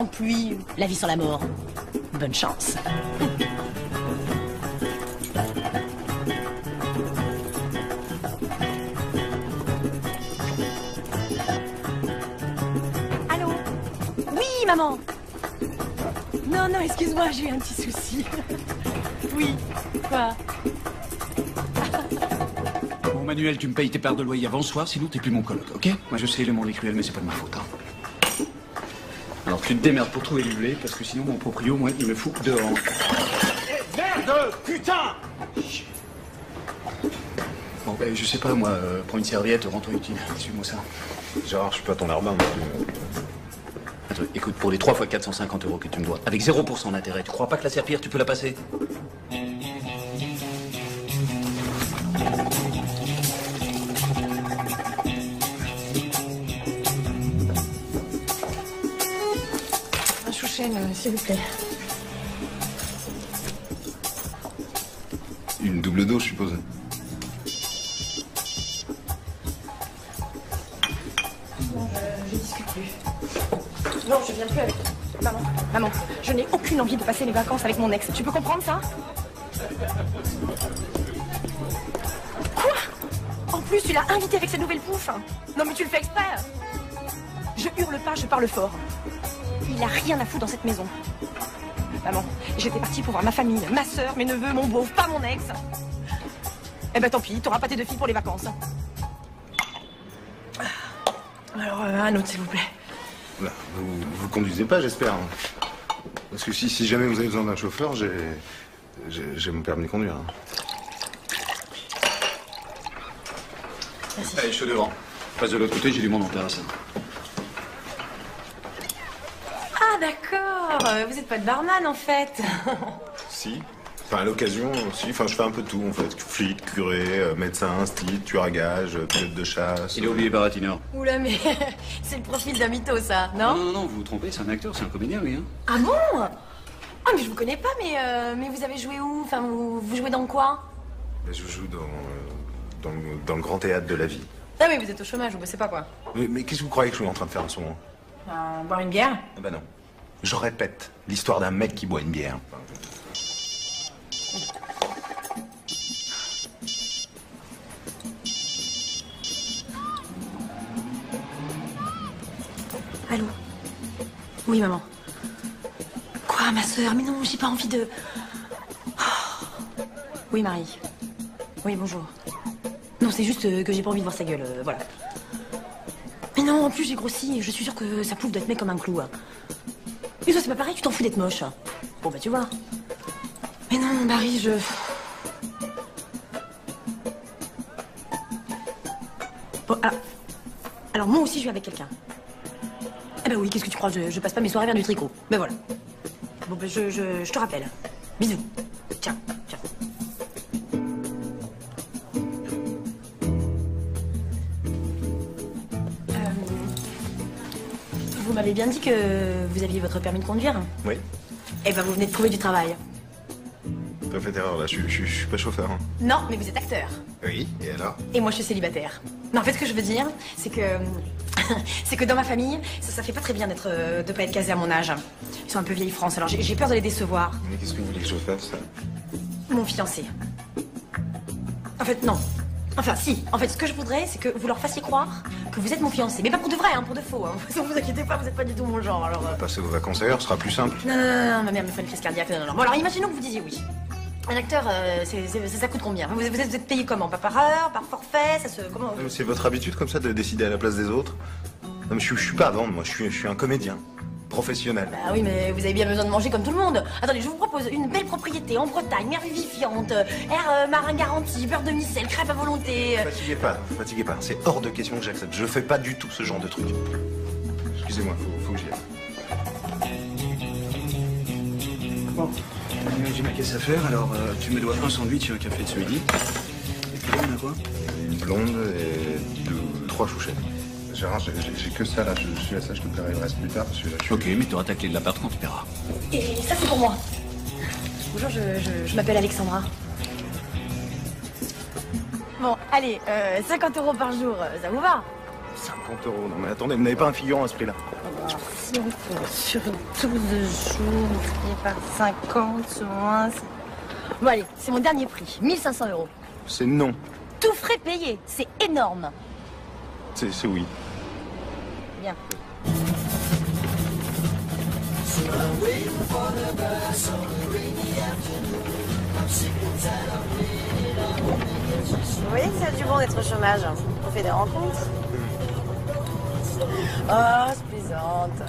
Pluie, la vie sans la mort. Bonne chance. Allô? Oui, maman. Non, non, excuse-moi, j'ai eu un petit souci. Oui, quoi? Bon, Manuel, tu me payes tes parts de loyer avant ce soir, sinon t'es plus mon coloc, ok? Moi, je sais, le monde est cruel, mais c'est pas de ma faute, hein. Alors, tu te démerdes pour trouver les blés, parce que sinon, mon proprio, moi, il me fout dehors. Merde! Putain! Bon, ben, je sais pas, moi, prends une serviette, rends-toi utile. Suis-moi ça. Gérard, je suis pas ton larbin non plus. Attends, écoute, pour les 3 fois 450 € que tu me dois, avec 0% d'intérêt, tu crois pas que la serpillière, tu peux la passer? Un chouchen, s'il vous plaît. Une double dose, je suppose. Non, je discute plus. Non, je viens plus avec. Maman, je n'ai aucune envie de passer les vacances avec mon ex. Tu peux comprendre ça? Quoi? En plus, tu l'as invité avec cette nouvelle pouffe. Non, mais tu le fais exprès. Je hurle pas, je parle fort. Il a rien à foutre dans cette maison. Maman, j'étais partie pour voir ma famille, ma sœur, mes neveux, mon beauf, pas mon ex. Eh ben tant pis, t'auras pas tes 2 filles pour les vacances. Alors, un autre, s'il vous plaît. Là, vous conduisez pas, j'espère. Hein. Parce que si jamais vous avez besoin d'un chauffeur, j'ai mon permis de conduire. Hein. Merci. Allez, je suis devant. Passe de l'autre côté, j'ai du monde en terrasse. Ah d'accord, vous êtes pas de barman en fait. Si. Enfin, à l'occasion, si. Enfin, je fais un peu tout, en fait. Flic, curé, médecin, style, tueur à gages, pilote de chasse. Il a oublié Baratineur. Oula mais c'est le profil d'un mytho ça, Non, non? non, non, vous vous trompez, c'est un acteur, c'est un comédien, oui. Hein. Ah bon? Ah mais je vous connais pas, mais vous avez joué où? Enfin, vous jouez dans quoi? Je joue dans le grand théâtre de la vie. Ah mais vous êtes au chômage, vous bossez pas quoi? Mais qu'est-ce que vous croyez que je suis en train de faire en ce moment? Boire une bière? Ah bah non. Je répète, l'histoire d'un mec qui boit une bière. Allô? Oui maman. Quoi ma sœur? Mais non, j'ai pas envie de... Oh. Oui Marie. Oui bonjour. Non c'est juste que j'ai pas envie de voir sa gueule, voilà. Mais non, en plus j'ai grossi et je suis sûre que sa pouffe doit être mec comme un clou. Hein. Mais toi c'est pas pareil, tu t'en fous d'être moche. Bon bah tu vois. Mais non Marie, je... Bon, alors moi aussi je vais avec quelqu'un. Eh ben oui, qu'est-ce que tu crois, je passe pas mes soirées vers du tricot. Ben voilà. Bon ben je te rappelle. Bisous. Ciao, ciao. Vous m'avez bien dit que vous aviez votre permis de conduire? Oui. Eh ben vous venez de trouver du travail. T'as fait erreur, là. Je suis pas chauffeur. Hein. Non, mais vous êtes acteur. Oui, et alors? Et moi je suis célibataire. Non, en fait ce que je veux dire, c'est que... c'est que dans ma famille, ça fait pas très bien de pas être casé à mon âge. Ils sont un peu vieille France, alors j'ai peur de les décevoir. Mais qu'est-ce que vous voulez que je fasse? Mon fiancé. En fait, non. Enfin, si. En fait, ce que je voudrais, c'est que vous leur fassiez croire que vous êtes mon fiancé. Mais pas pour de vrai, hein, pour de faux. Hein. Ne vous inquiétez pas, vous êtes pas du tout mon genre, alors... Passez vos vacances ailleurs, ce sera plus simple. Non, non, non, non, ma mère me fait une crise cardiaque. Non, non, non. Bon, alors imaginons que vous disiez oui. Un acteur, ça coûte combien? Vous êtes payé comment? Pas par heure, par forfait, ça se... Comment... C'est votre habitude comme ça de décider à la place des autres? Non mais je suis pas à vendre, moi, je suis un comédien. Professionnel. Bah oui, mais vous avez bien besoin de manger comme tout le monde. Attendez, je vous propose une belle propriété en Bretagne, mer vivifiante, air marin garanti, beurre de micelle, crêpes à volonté. Fatiguez pas. C'est hors de question que j'accepte. Je fais pas du tout ce genre de truc. Excusez-moi, faut que j'y aille. Bon, j'ai ma caisse à faire, alors tu me dois un sandwich et un café de ce midi. Et puis on a quoi? Blonde et 3 chouchettes. Gérard, j'ai que ça là, je suis à ça, je te paierai le reste plus tard parce que là je suis... Ok, mais t'auras ta clé de l'appart quand tu paieras. Et ça, c'est pour moi. Bonjour, je m'appelle Alexandra. Bon, allez, 50 € par jour, ça vous va? 50 €. Non mais attendez, vous n'avez pas un figurant à ce prix-là? Si on fait sur 12 jours, multiplié par 50, moins... Bon allez, c'est mon dernier prix, 1500 €. C'est non. Tout frais payé, c'est énorme. C'est oui. Bien. Vous voyez que ça a du bon d'être au chômage. On fait des rencontres. Oh, je plaisante.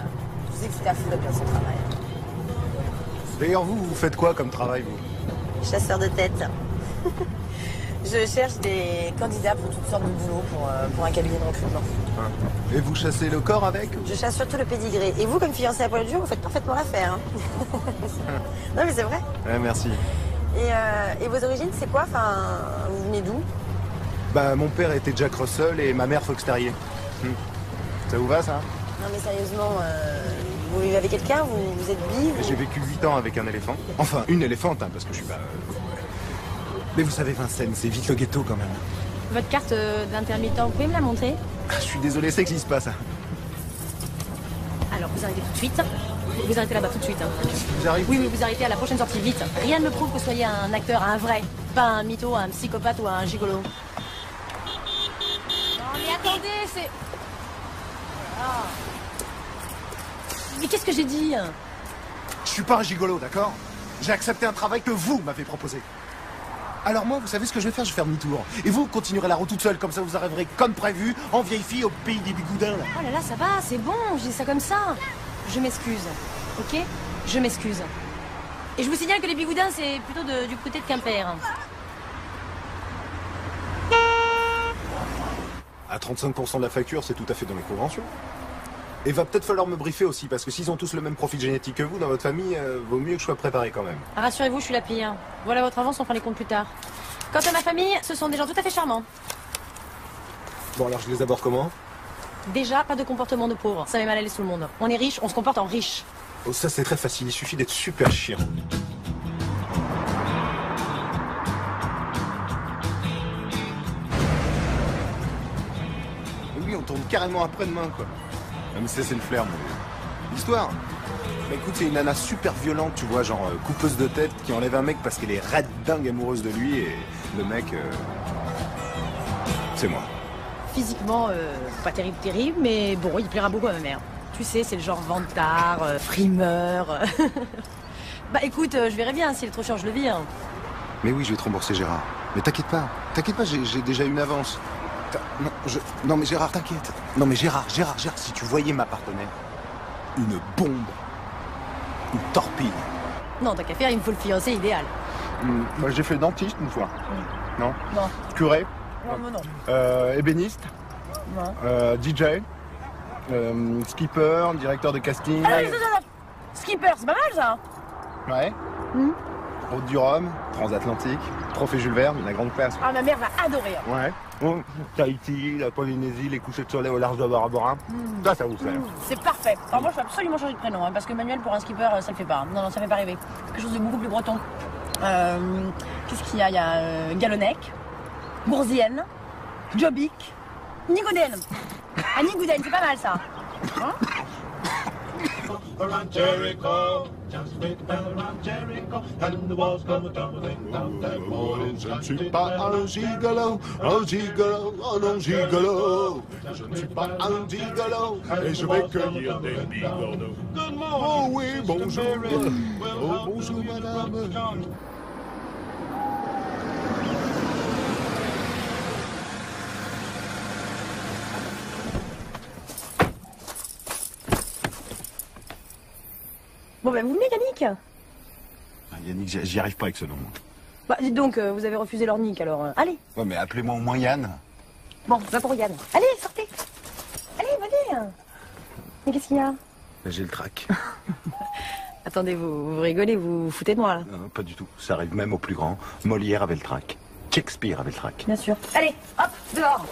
Je sais que c'était à foutre de perdre son travail. D'ailleurs, vous faites quoi comme travail, vous? Chasseur de tête. Je cherche des candidats pour toutes sortes de boulots pour un cabinet de recrutement. Et vous chassez le corps avec? Je chasse surtout le pédigré. Et vous, comme fiancé à poil dur, vous faites parfaitement l'affaire. Hein. Non, mais c'est vrai. Ouais, merci. Et vos origines, c'est quoi? Enfin, vous venez d'où? Bah, mon père était Jack Russell et ma mère Fox Terrier. Ça vous va, ça? Non, mais sérieusement, vous vivez avec quelqu'un? Vous êtes bi? J'ai vécu 8 ans avec un éléphant. Enfin, une éléphante, hein, parce que je suis pas... Mais vous savez, Vincennes, c'est vite le ghetto, quand même. Votre carte d'intermittent, vous pouvez me la montrer? Je suis désolé, ça n'existe pas, ça. Alors, vous arrêtez tout de suite. Vous arrêtez là-bas tout de suite. Hein. J'arrive. Oui, oui, vous arrêtez à la prochaine sortie, vite. Rien ne me prouve que vous soyez un acteur, un vrai. Pas un mytho, un psychopathe ou un gigolo. Non, mais attendez, c'est... Ah. Mais qu'est-ce que j'ai dit? Je suis pas un gigolo, d'accord? J'ai accepté un travail que vous m'avez proposé. Alors moi, vous savez ce que je vais faire? Je vais faire demi-tour. Et vous continuerez la route toute seule, comme ça vous arriverez comme prévu, en vieille fille, au pays des bigoudins, là. Oh là là, ça va, c'est bon, je dis ça comme ça. Je m'excuse, ok? Je m'excuse. Et je vous signale que les bigoudins, c'est plutôt du côté de Quimper. À 35% de la facture, c'est tout à fait dans les conventions. Et va peut-être falloir me briefer aussi, parce que s'ils ont tous le même profil génétique que vous, dans votre famille, vaut mieux que je sois préparé quand même. Ah, rassurez-vous, je suis la pire. Voilà votre avance, on fera les comptes plus tard. Quant à ma famille, ce sont des gens tout à fait charmants. Bon, alors je les aborde comment? Déjà, pas de comportement de pauvre. Ça met mal à l'aise tout le monde. On est riche, on se comporte en riche. Oh, ça c'est très facile, il suffit d'être super chiant. Oui, on tourne carrément après-demain, quoi. Ah, mais ça, c'est le flair, moi. L'histoire? Bah écoute, c'est une nana super violente, tu vois, genre coupeuse de tête, qui enlève un mec parce qu'elle est raide dingue amoureuse de lui, et le mec... c'est moi. Physiquement, pas terrible, mais bon, il plaira beaucoup à ma mère. Tu sais, c'est le genre vantard, frimeur. Bah écoute, je verrai bien, s'il est trop chiant, je le vire. Mais oui, je vais te rembourser, Gérard. Mais t'inquiète pas, j'ai déjà une avance. Non, mais Gérard, t'inquiète. Non, mais Gérard, si tu voyais ma partenaire, une bombe, une torpille. Non, tant qu'à faire, il me faut le fiancé idéal. Moi, j'ai fait dentiste une fois. Non. Non. Curé. Non. Ébéniste. Non. DJ. Skipper, directeur de casting. Ah, Skipper, c'est pas mal ça. Ouais. Route du Rhum, transatlantique, trophée Jules Verne, la grande classe. Ah, ma mère va adorer. Ouais. Oh, Tahiti, la Polynésie, les couchers de soleil au large de Bora Bora. Ça vous plaît. C'est parfait. Alors moi, je vais absolument changer de prénom, hein, parce que Manuel, pour un skipper, ça le fait pas. Non, ça fait pas rêver. Quelque chose de beaucoup plus breton. Qu'est-ce qu'il y a? Il y a Galonnec, Bourzienne, Jobic, Nigouden. Ah, Nigouden, c'est pas mal ça. Hein? Around Jericho, just with the bell around Jericho, and the walls come tumbling down that wall. Je ne suis pas un gigolo, oh non gigolo. Je ne suis pas un gigolo, et je vais cueillir des bigolos. Oh oui, bonjour. Oh bonjour madame. Bon, ben vous venez, Yannick. Yannick, j'y arrive pas avec ce nom. Bah, dites donc, vous avez refusé l'ornique, alors... allez. Ouais, mais appelez-moi au moins Yann. Bon, va pour Yann. Allez, sortez. Allez, venez. Mais qu'est-ce qu'il y a? J'ai le trac. Attendez, vous rigolez, vous vous foutez de moi, là. Non, pas du tout. Ça arrive même au plus grand. Molière avait le trac. Shakespeare avait le trac. Bien sûr. Allez, hop, dehors.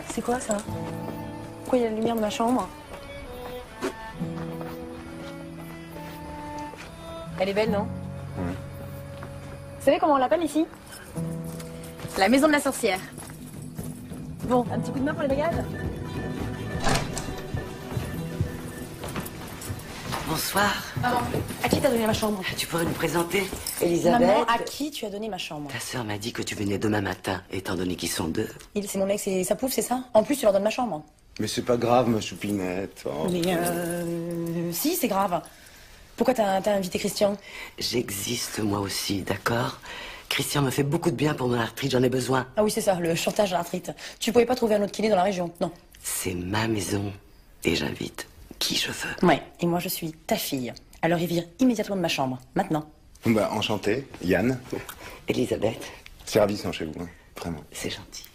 C'est quoi, ça? Pourquoi il y a la lumière de ma chambre? Elle est belle, non? Vous savez comment on l'appelle ici? La maison de la sorcière. Bon, un petit coup de main pour les bagages? Bonsoir. Maman, à qui t'as donné ma chambre? Tu pourrais nous présenter Elisabeth? Maman, à qui tu as donné ma chambre? Ta sœur m'a dit que tu venais demain matin, étant donné qu'ils sont deux. C'est mon ex et sa pouffe, c'est ça? En plus, tu leur donnes ma chambre. Mais c'est pas grave, ma choupinette. Oh. Mais si, c'est grave. Pourquoi t'as invité Christian? J'existe moi aussi, d'accord? Christian me fait beaucoup de bien pour mon arthrite, j'en ai besoin. Ah oui, c'est ça, le chantage à l'arthrite. Tu pouvais pas trouver un autre kiné dans la région? Non. C'est ma maison et j'invite qui je veux. Ouais, et moi je suis ta fille. Alors il vire immédiatement de ma chambre, maintenant. Bah, enchanté, Yann. Elisabeth, C'est ravissant chez vous, hein. Vraiment. c'est gentil.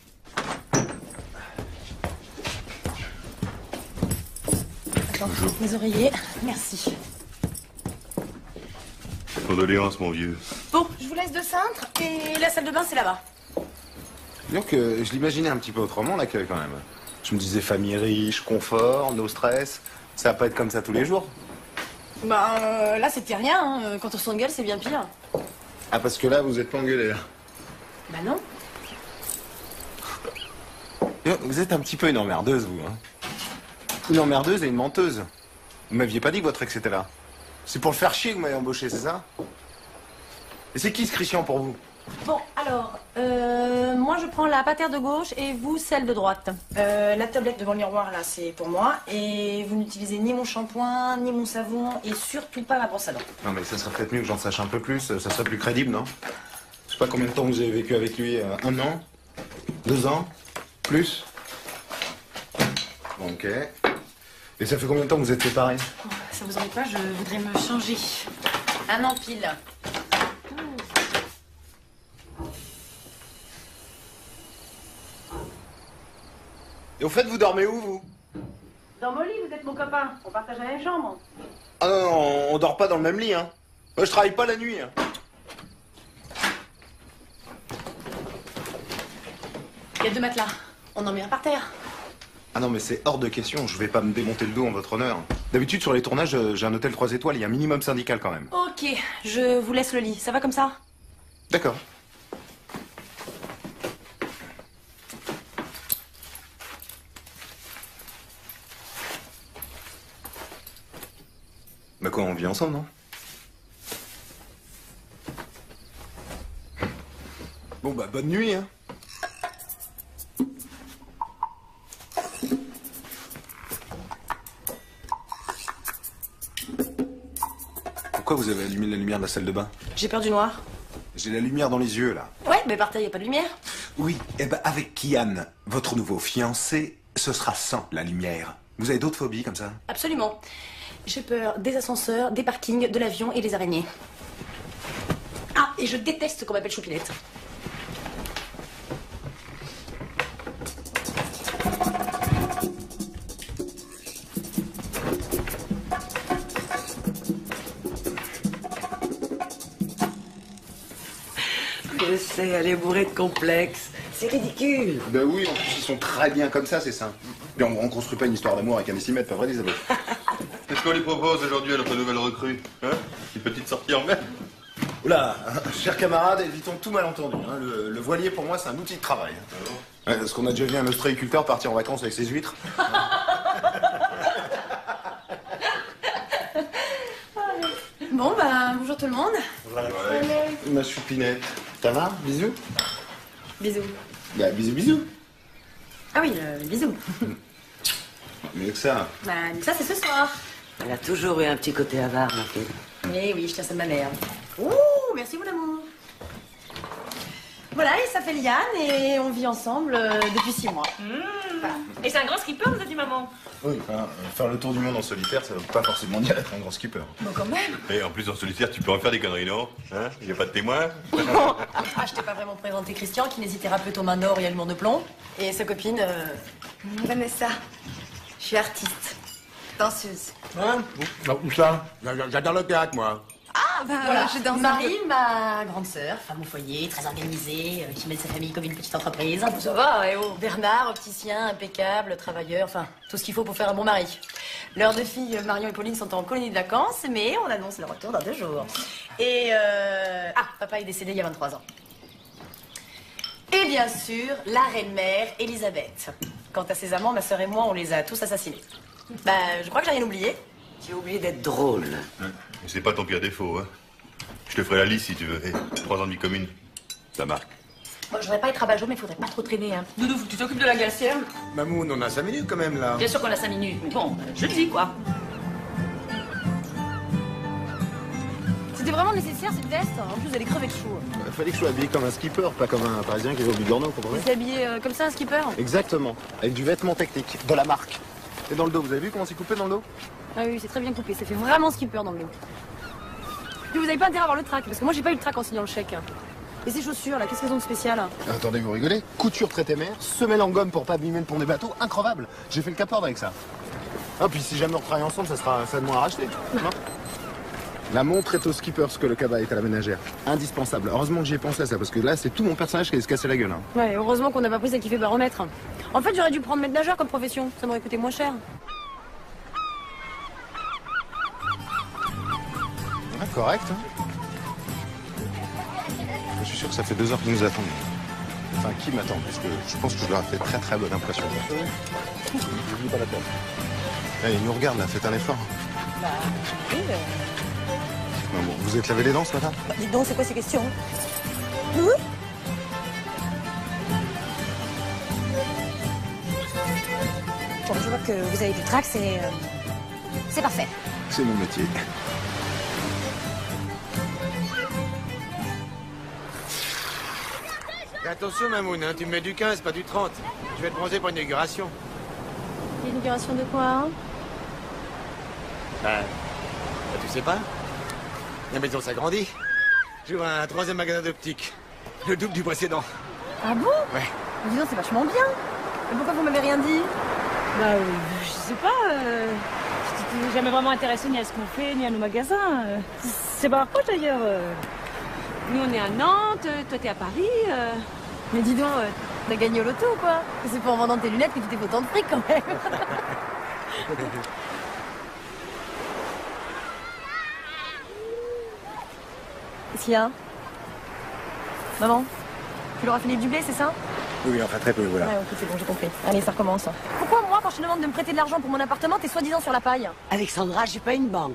Attends, mes oreillers, merci. Condoléances, mon vieux. Bon, je vous laisse de cintre, et la salle de bain c'est là-bas. Donc, je l'imaginais un petit peu autrement, l'accueil, quand même. Je me disais famille riche, confort, no stress. Ça va pas être comme ça tous les jours. Bah là c'était rien, hein. Quand on s'engueule c'est bien pire. Ah, parce que là, vous êtes pas engueulés, là. Bah non. Vous êtes un petit peu une emmerdeuse, vous, hein. Une emmerdeuse et une menteuse. Vous m'aviez pas dit que votre ex était là. C'est pour le faire chier que vous m'avez embauché, c'est ça? Et c'est qui ce Christian pour vous? Bon, alors, moi je prends la patère de gauche et vous celle de droite. La tablette devant le miroir là c'est pour moi et vous n'utilisez ni mon shampoing, ni mon savon et surtout pas ma brosse à dents. Non, mais ça serait peut-être mieux que j'en sache un peu plus, ça serait plus crédible, non? Je sais pas combien de temps vous avez vécu avec lui, 1 an? 2 ans? Plus? Ok. Et ça fait combien de temps que vous êtes séparés? Ça vous embête pas, je voudrais me changer. 1 an pile. Et au fait, vous dormez où, vous? Dans mon lit, vous êtes mon copain. On partage la même chambre. Ah non, non, on dort pas dans le même lit, hein. Moi, je travaille pas la nuit, hein. Il y a 2 matelas. On en met un par terre. Ah non, mais c'est hors de question, je vais pas me démonter le dos en votre honneur. D'habitude, sur les tournages, j'ai un hôtel 3 étoiles, il y a un minimum syndical quand même. Ok, je vous laisse le lit. Ça va comme ça? D'accord. Bah quoi, on vit ensemble, non? Bon bah, bonne nuit, hein. Pourquoi vous avez allumé la lumière de la salle de bain? J'ai peur du noir. J'ai la lumière dans les yeux, là. Ouais, mais par terre, il n'y a pas de lumière. Oui, eh ben avec Kian, votre nouveau fiancé, ce sera sans la lumière. Vous avez d'autres phobies comme ça? Absolument. J'ai peur des ascenseurs, des parkings, de l'avion et des araignées. Ah, et je déteste qu'on m'appelle Choupinette. Je sais, elle est bourrée de complexes. C'est ridicule. Ben oui, en plus ils sont très bien comme ça, c'est simple. Puis on construit pas une histoire d'amour avec un décimètre, pas vrai, Elisabeth? Qu'est-ce qu'on lui propose aujourd'hui à notre nouvelle recrue? Hein? Une petite sortie en mer? Oula, chers camarades, évitons tout malentendu. Hein. Le voilier, pour moi, c'est un outil de travail. Parce qu'on a déjà vu un ostréiculteur partir en vacances avec ses huîtres. Bon, bah, bonjour tout le monde. Ma choupinette. Ça va? Bisous? Bisous. Bah, bisous, bisous. Ah oui, bisous. Mieux que ça. Bah, ça, c'est ce soir. Elle a toujours eu un petit côté avare, ma fille. Eh oui, je tiens ça de ma mère. Ouh, merci mon amour. Voilà, il s'appelle Yann et on vit ensemble depuis 6 mois. Voilà. Et c'est un grand skipper, vous a dit maman? Oui, enfin, faire le tour du monde en solitaire, ça veut pas forcément dire être un grand skipper. Bon, quand même. Et en plus, en solitaire, tu peux en faire des conneries, non? Hein? Il n'y a pas de témoin? Ah, je t'ai pas vraiment présenté Christian, kinésithérapeute aux mains d'or et allemand de plomb. Et sa copine, Vanessa, je suis artiste, danseuse. Où ça? J'adore le théâtre, moi. Ah, bah, voilà. je danse un Marie, ma grande sœur, femme au foyer, très organisée, qui mène sa famille comme une petite entreprise. Ça va, et oh. Bernard, opticien, impeccable, travailleur, enfin, tout ce qu'il faut pour faire un bon mari. Leurs 2 filles, Marion et Pauline, sont en colonie de vacances, mais on annonce leur retour dans 2 jours. Et, papa est décédé il y a 23 ans. Et bien sûr, la reine-mère Elisabeth. Quant à ses amants, ma sœur et moi, on les a tous assassinés. Bah, je crois que j'ai rien oublié. J'ai oublié d'être drôle. Mais c'est pas ton pire défaut, hein. Je te ferai la liste si tu veux. Hey, 3 ans de vie commune, ça marque. Bon, je voudrais pas être rabat-joie, mais faudrait pas trop traîner, hein. Doudou, faut que tu t'occupes de la glacière. Mamoun, on a 5 minutes quand même là. Bien sûr qu'on a 5 minutes, mais bon, je le dis, quoi. C'était vraiment nécessaire cette veste. En plus, elle est crevée de chaud. Fallait que je sois habillé comme un skipper, pas comme un parisien qui va au Bigorneau, vous comprenez? Vous êtes habillé comme ça, un skipper? Exactement, avec du vêtement technique, de la marque. Et dans le dos, vous avez vu comment c'est coupé dans le dos? Ah oui, c'est très bien coupé. Ça fait vraiment skipper dans le dos. Puis vous avez pas intérêt à avoir le trac, parce que moi j'ai pas eu le trac en signant le chèque. Et ces chaussures là, qu'est-ce qu'elles ont de spécial? Attendez, vous rigolez? Couture traité mère, semelle en gomme pour pas abîmer le pont des bateaux, increvable. J'ai fait le capord avec ça. Ah, puis si jamais on travaille ensemble, ça sera de moins à racheter. Non. La montre est au skipper, ce que le cabas est à la ménagère. Indispensable. Heureusement que j'y ai pensé à ça, parce que là, c'est tout mon personnage qui allait se casser la gueule. Hein. Ouais, heureusement qu'on n'a pas pris celle qui fait baromètre. En fait, j'aurais dû prendre maître nageur comme profession. Ça m'aurait coûté moins cher. Ah, correct. Hein. Je suis sûr que ça fait 2 heures qu'ils nous attendent. Enfin, qui m'attend? Parce que je pense que je leur ai fait très très bonne impression. N'oublie pas la tête. Allez, ils nous regardent là, faites un effort. Bah, oui, Non, bon, vous êtes lavé les dents ce matin? Bah, dis donc, c'est quoi ces questions? Bon, je vois que vous avez du trac, c'est parfait. C'est mon métier. Et attention, Mamoun, hein, tu me mets du 15, pas du 30. Je vais te bronzer pour une inauguration. L'inauguration de quoi, hein? Bah, tu sais pas? La maison s'agrandit. J'ouvre un 3e magasin d'optique. Le double du précédent. Ah bon? Ouais. Dis donc, c'est vachement bien. Mais pourquoi vous m'avez rien dit? Bah, je sais pas. Je t'ai jamais vraiment intéressé ni à ce qu'on fait, ni à nos magasins. C'est pas quoi d'ailleurs. Nous, on est à Nantes, toi, t'es à Paris. Mais dis donc, t'as gagné au loto ou quoi? C'est pas en vendant tes lunettes que tu t'es fait autant de fric quand même. Qu'est-ce qu'il y a? Maman? Tu leur as filé du blé, c'est ça? Oui, enfin très peu, voilà. Ouais, ok, c'est bon, j'ai compris. Allez, ça recommence. Pourquoi moi, quand je te demande de me prêter de l'argent pour mon appartement, t'es soi-disant sur la paille? Alexandra, j'ai pas une banque.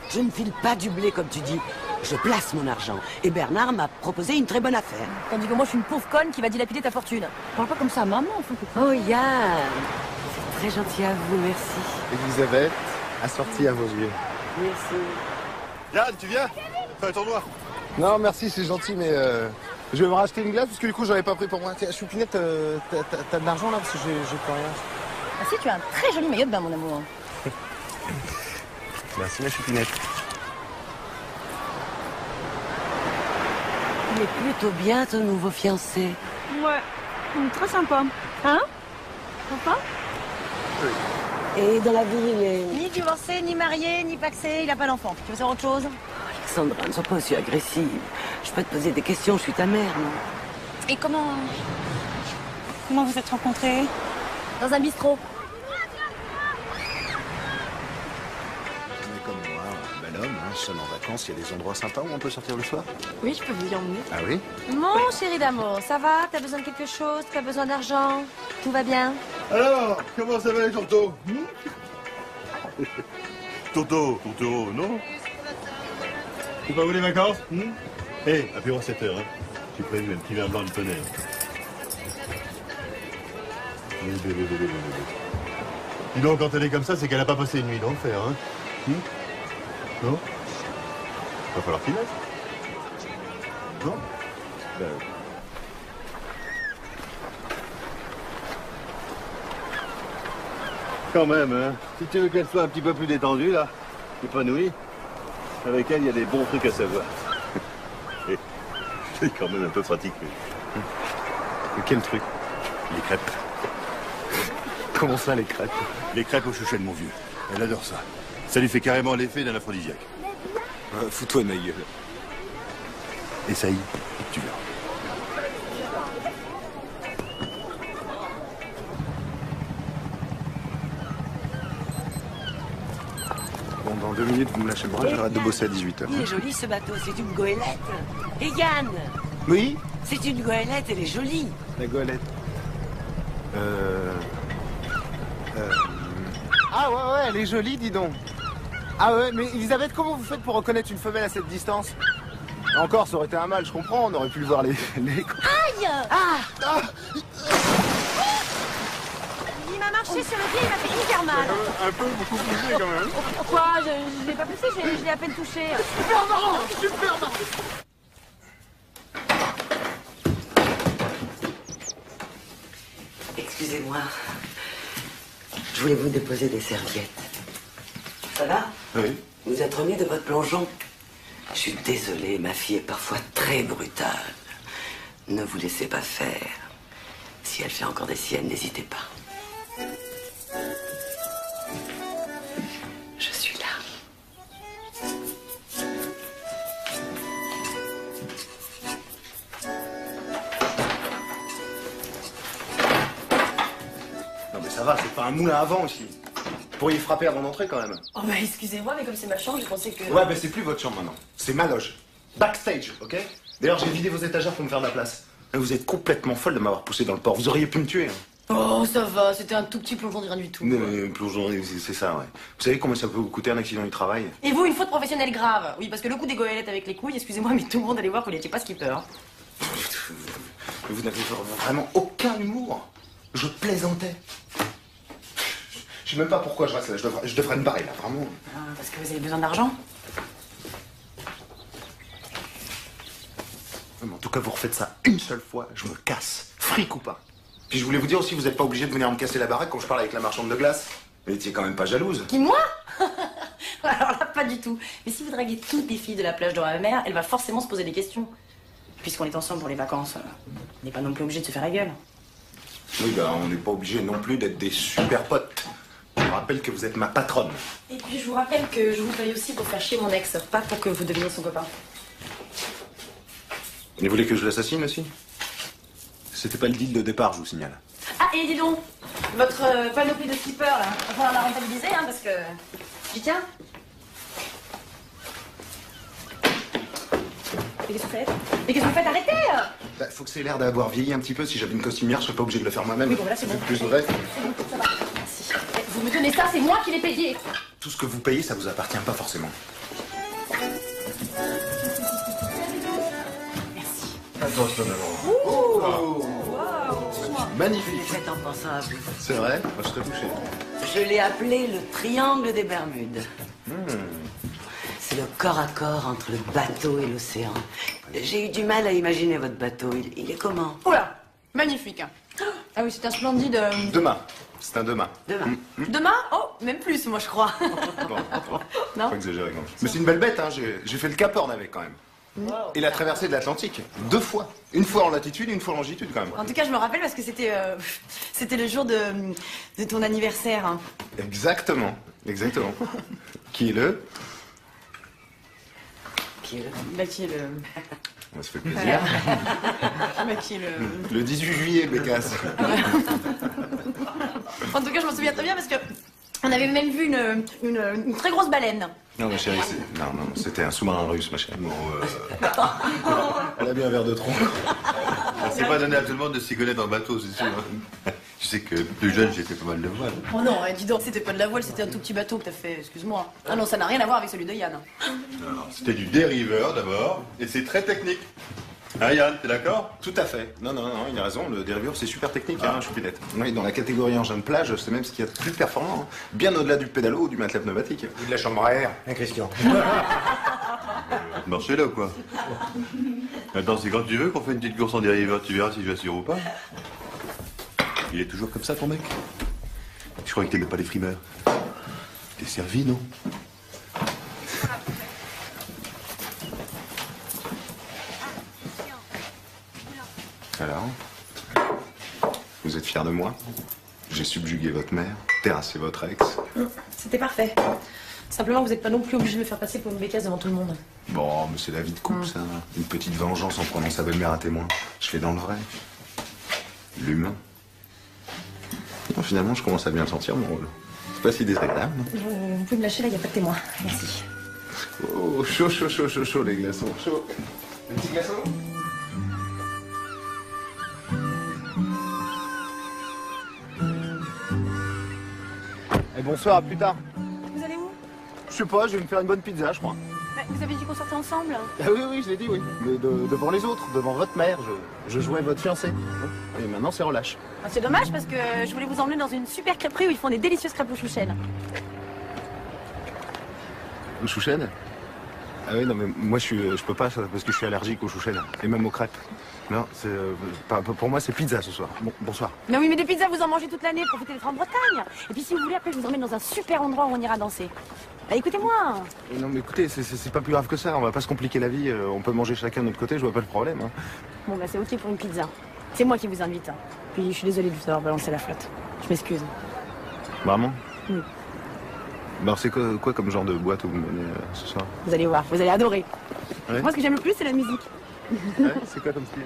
Je ne file pas du blé comme tu dis. Je place mon argent. Et Bernard m'a proposé une très bonne affaire. Tandis que moi, je suis une pauvre conne qui va dilapider ta fortune. Parle pas comme ça à maman, faut que... Oh, Yann. C'est très gentil à vous, merci. Elisabeth, assortie à vos yeux. Merci. Yann, tu viens? Fais un tournoi. Non, merci, c'est gentil, mais je vais me racheter une glace parce que du coup, j'en avais pas pris pour moi. Tiens, Choupinette, t'as de l'argent là parce que j'ai plus rien. Ah si, tu as un très joli maillot de bain, mon amour. Merci, ma Choupinette. Il est plutôt bien, ton nouveau fiancé. Ouais, très sympa. Hein? Sympa? Et dans la vie, il est... Ni divorcé, ni marié, ni paxé, il a pas d'enfant. Tu veux savoir autre chose? Alexandra, ne sois pas aussi agressive. Je peux te poser des questions, je suis ta mère, non? Et comment vous êtes rencontrés? Dans un bistrot. On est comme moi, un bel homme, hein, seul en vacances, il y a des endroits sympas où on peut sortir le soir. Oui, je peux vous y emmener. Ah oui? Mon chéri d'amour, ça va? T'as besoin de quelque chose? T'as besoin d'argent? Tout va bien? Alors, comment ça va les tourteaux? Tourteau, non? C'est pas vous les vacances? Eh, appuie-moi 7 heures, hein. J'ai prévu un petit verre blanc de tonnerre. Dis donc, quand elle est comme ça, c'est qu'elle a pas passé une nuit d'enfer, hein? Non? Va falloir qu'il laisse. Non? Ben... Quand même, hein? Si tu veux qu'elle soit un petit peu plus détendue, là, épanouie, avec elle, il y a des bons trucs à savoir. Et c'est quand même un peu pratique. Mais quel truc? Les crêpes. Comment ça, les crêpes? Les crêpes au chouchet de mon vieux. Elle adore ça. Ça lui fait carrément l'effet d'un aphrodisiaque. Fous-toi de ma gueule. Essaye, tu verras. Bon, dans 2 minutes, vous me lâchez le bras, j'arrête de bosser à 18h. Il est joli ce bateau, c'est une goélette. Et Yann? Oui? C'est une goélette, elle est jolie. La goélette. Ah ouais, elle est jolie, dis donc. Ah ouais, mais Elisabeth, comment vous faites pour reconnaître une femelle à cette distance? Encore, ça aurait été un mâle, je comprends, on aurait pu le voir les... Aïe! Ah! Il m'a marché sur le pied, il m'a fait hyper mal. Un peu, beaucoup poussé quand même. Quoi? Je l'ai pas poussé, je l'ai à peine touché. Super marrant, super marrant. Excusez-moi. Je voulais vous déposer des serviettes. Ça va? Oui. Vous êtes remis de votre plongeon? Je suis désolée, ma fille est parfois très brutale. Ne vous laissez pas faire. Si elle fait encore des siennes, n'hésitez pas. Je suis là. Non mais ça va, c'est pas un moulin à vent ici. Vous pourriez frapper avant d'entrer quand même. Oh bah excusez-moi, mais comme c'est ma chambre, je pensais que... Ouais, mais c'est plus votre chambre maintenant. C'est ma loge. Backstage, ok? D'ailleurs, j'ai vidé vos étagères pour me faire de la place. Vous êtes complètement folle de m'avoir poussé dans le port. Vous auriez pu me tuer. Hein. Oh, ça va, c'était un tout petit plongeon de rien du tout. Plongeon, c'est ça, ouais. Vous savez combien ça peut vous coûter un accident du travail? Et vous, une faute professionnelle grave. Oui, parce que le coup des goélettes avec les couilles, excusez-moi, mais tout le monde allait voir que vous n'étiez pas skipper. Hein. Vous n'avez vraiment aucun humour. Je plaisantais. Je sais même pas pourquoi je reste là. Je devrais me barrer là, vraiment. Ah, parce que vous avez besoin d'argent? En tout cas, vous refaites ça une seule fois, je me casse. Fric ou pas. Puis je voulais vous dire aussi, vous n'êtes pas obligé de venir me casser la baraque quand je parle avec la marchande de glace. Mais t'es quand même pas jalouse. Qui, moi? Alors là, pas du tout. Mais si vous draguez toutes les filles de la plage de la mer, elle va forcément se poser des questions. Puisqu'on est ensemble pour les vacances, on n'est pas non plus obligé de se faire la gueule. Oui, bah on n'est pas obligé non plus d'être des super potes. Je vous rappelle que vous êtes ma patronne. Et puis je vous rappelle que je vous paye aussi pour faire chier mon ex, pas pour que vous deveniez son copain. Et vous voulez que je l'assassine aussi? C'était pas le deal de départ, je vous signale. Ah, et dis donc, votre panoplie de skipper, là, il va falloir la rentabiliser, hein, parce que j'y tiens. Et qu'est-ce que vous faites? Et qu'est-ce que vous faites? Arrêtez! Bah, faut que c'est l'air d'avoir vieilli un petit peu. Si j'avais une costumière, je serais pas obligé de le faire moi-même. Oui, bon, là, c'est bon. Plus vrai. C'est bon, ça va. Merci. Vous me donnez ça, c'est moi qui l'ai payé. Tout ce que vous payez, ça vous appartient pas forcément. Merci. Attention d'abord. Magnifique. Vous faites en pensant à vous. C'est vrai? Moi, je serais touché. Je l'ai appelé le triangle des Bermudes. C'est le corps à corps entre le bateau et l'océan. J'ai eu du mal à imaginer votre bateau. Il est comment? Oula, magnifique. Ah oui, c'est un splendide... Demain. C'est un demain. Demain. Demain? Oh, même plus, moi, je crois. Bon, Non? faut exagérer quand même. Mais c'est une belle bête, hein. J'ai fait le Cap Horn avec quand même. Et la traversée de l'Atlantique. 2 fois. Une fois en latitude et une fois en longitude quand même. En tout cas, je me rappelle parce que c'était le jour de ton anniversaire. Hein. Exactement. Exactement. Qui est le? Qui est là? Bah, qui est le... Ça fait plaisir. Bah, qui est le... Le 18 juillet, Bécasse. En tout cas, je m'en souviens très bien parce que on avait même vu une très grosse baleine. Non, ma chérie, non, c'était un sous-marin russe, ma chérie. Bon, elle a bien un verre de tronc. C'est pas donné à tout le monde de s'y connaître en bateau, c'est sûr. Tu sais que plus jeune, j'ai fait pas mal de voiles. Oh non, dis donc, c'était pas de la voile, c'était un tout petit bateau que t'as fait, excuse-moi. Ah non, ça n'a rien à voir avec celui de Yann. Non, c'était du dériveur d'abord, et c'est très technique. Hein Yann, t'es d'accord? Tout à fait. Non, il a raison, le dériveur, c'est super technique, hein, je suis bête. Oui, dans la catégorie engin de plage, c'est même ce qu'il y a de plus performant. Hein. Bien au-delà du pédalo ou du matelas pneumatique. Ou de la chambre à air, hein, Christian? Marchez là, quoi. Attends, c'est quand tu veux qu'on fait une petite course en dériveur, tu verras si j'assure ou pas. Il est toujours comme ça, ton mec? Je croyais que t'aimais pas les frimeurs. T'es servi, non? Alors, vous êtes fiers de moi? J'ai subjugué votre mère, terrassé votre ex. C'était parfait. Simplement, vous n'êtes pas non plus obligé de me faire passer pour une bécasse devant tout le monde. Bon, mais c'est la vie de couple, ça. Une petite vengeance en prenant sa belle-mère à témoin. Je fais dans le vrai. L'humain. Non, finalement, je commence à bien sentir mon rôle. C'est pas si désagréable, non? Vous pouvez me lâcher là, il n'y a pas de témoin. Merci. Oh, chaud, les glaçons, chaud. Un petit glaçon? bonsoir, à plus tard. Vous allez où? Je sais pas, je vais me faire une bonne pizza, je crois. Vous avez dit qu'on sortait ensemble? Ah oui, je l'ai dit, oui. Mais devant les autres, devant votre mère, je jouais votre fiancé. Et maintenant, c'est relâche. Ah, c'est dommage parce que je voulais vous emmener dans une super crêperie où ils font des délicieuses crêpes aux chouchelles. Aux chouchelles? Ah oui, non, mais moi, je peux pas, ça, parce que je suis allergique aux chouchelles. Et même aux crêpes. Non, pour moi, c'est pizza ce soir. Bon, bonsoir. Mais oui, mais des pizzas, vous en mangez toute l'année, profitez d'être en Bretagne. Et puis si vous voulez, après, je vous emmène dans un super endroit où on ira danser. Bah, écoutez-moi. Non, mais écoutez, c'est pas plus grave que ça. On va pas se compliquer la vie. On peut manger chacun de notre côté, je vois pas le problème. Hein. Bon, bah, c'est ok pour une pizza. C'est moi qui vous invite. Hein. Puis je suis désolée de vous avoir balancé la flotte. Je m'excuse. Vraiment? Oui. Alors, c'est quoi comme genre de boîte où vous menez ce soir? Vous allez voir, vous allez adorer. Ouais. Moi, ce que j'aime le plus, c'est la musique. Ouais, c'est quoi comme style?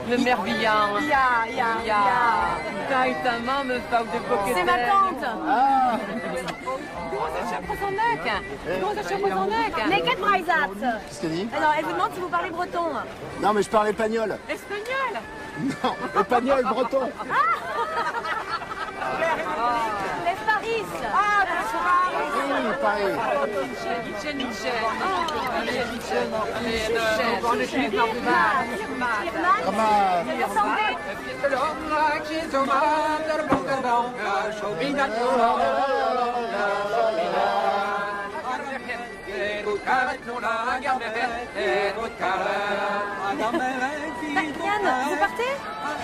Le merveillant. Ya. Ta maman me parle de coquette. C'est ma tante. Ah. Mais quelle braisat? Qu'est-ce qu'elle dit? Alors, elle vous demande si vous parlez breton. Non, mais je parle espagnol. Espagnol. Non, espagnol, breton. Les Paris. Oui, pareil. Yann, vous partez?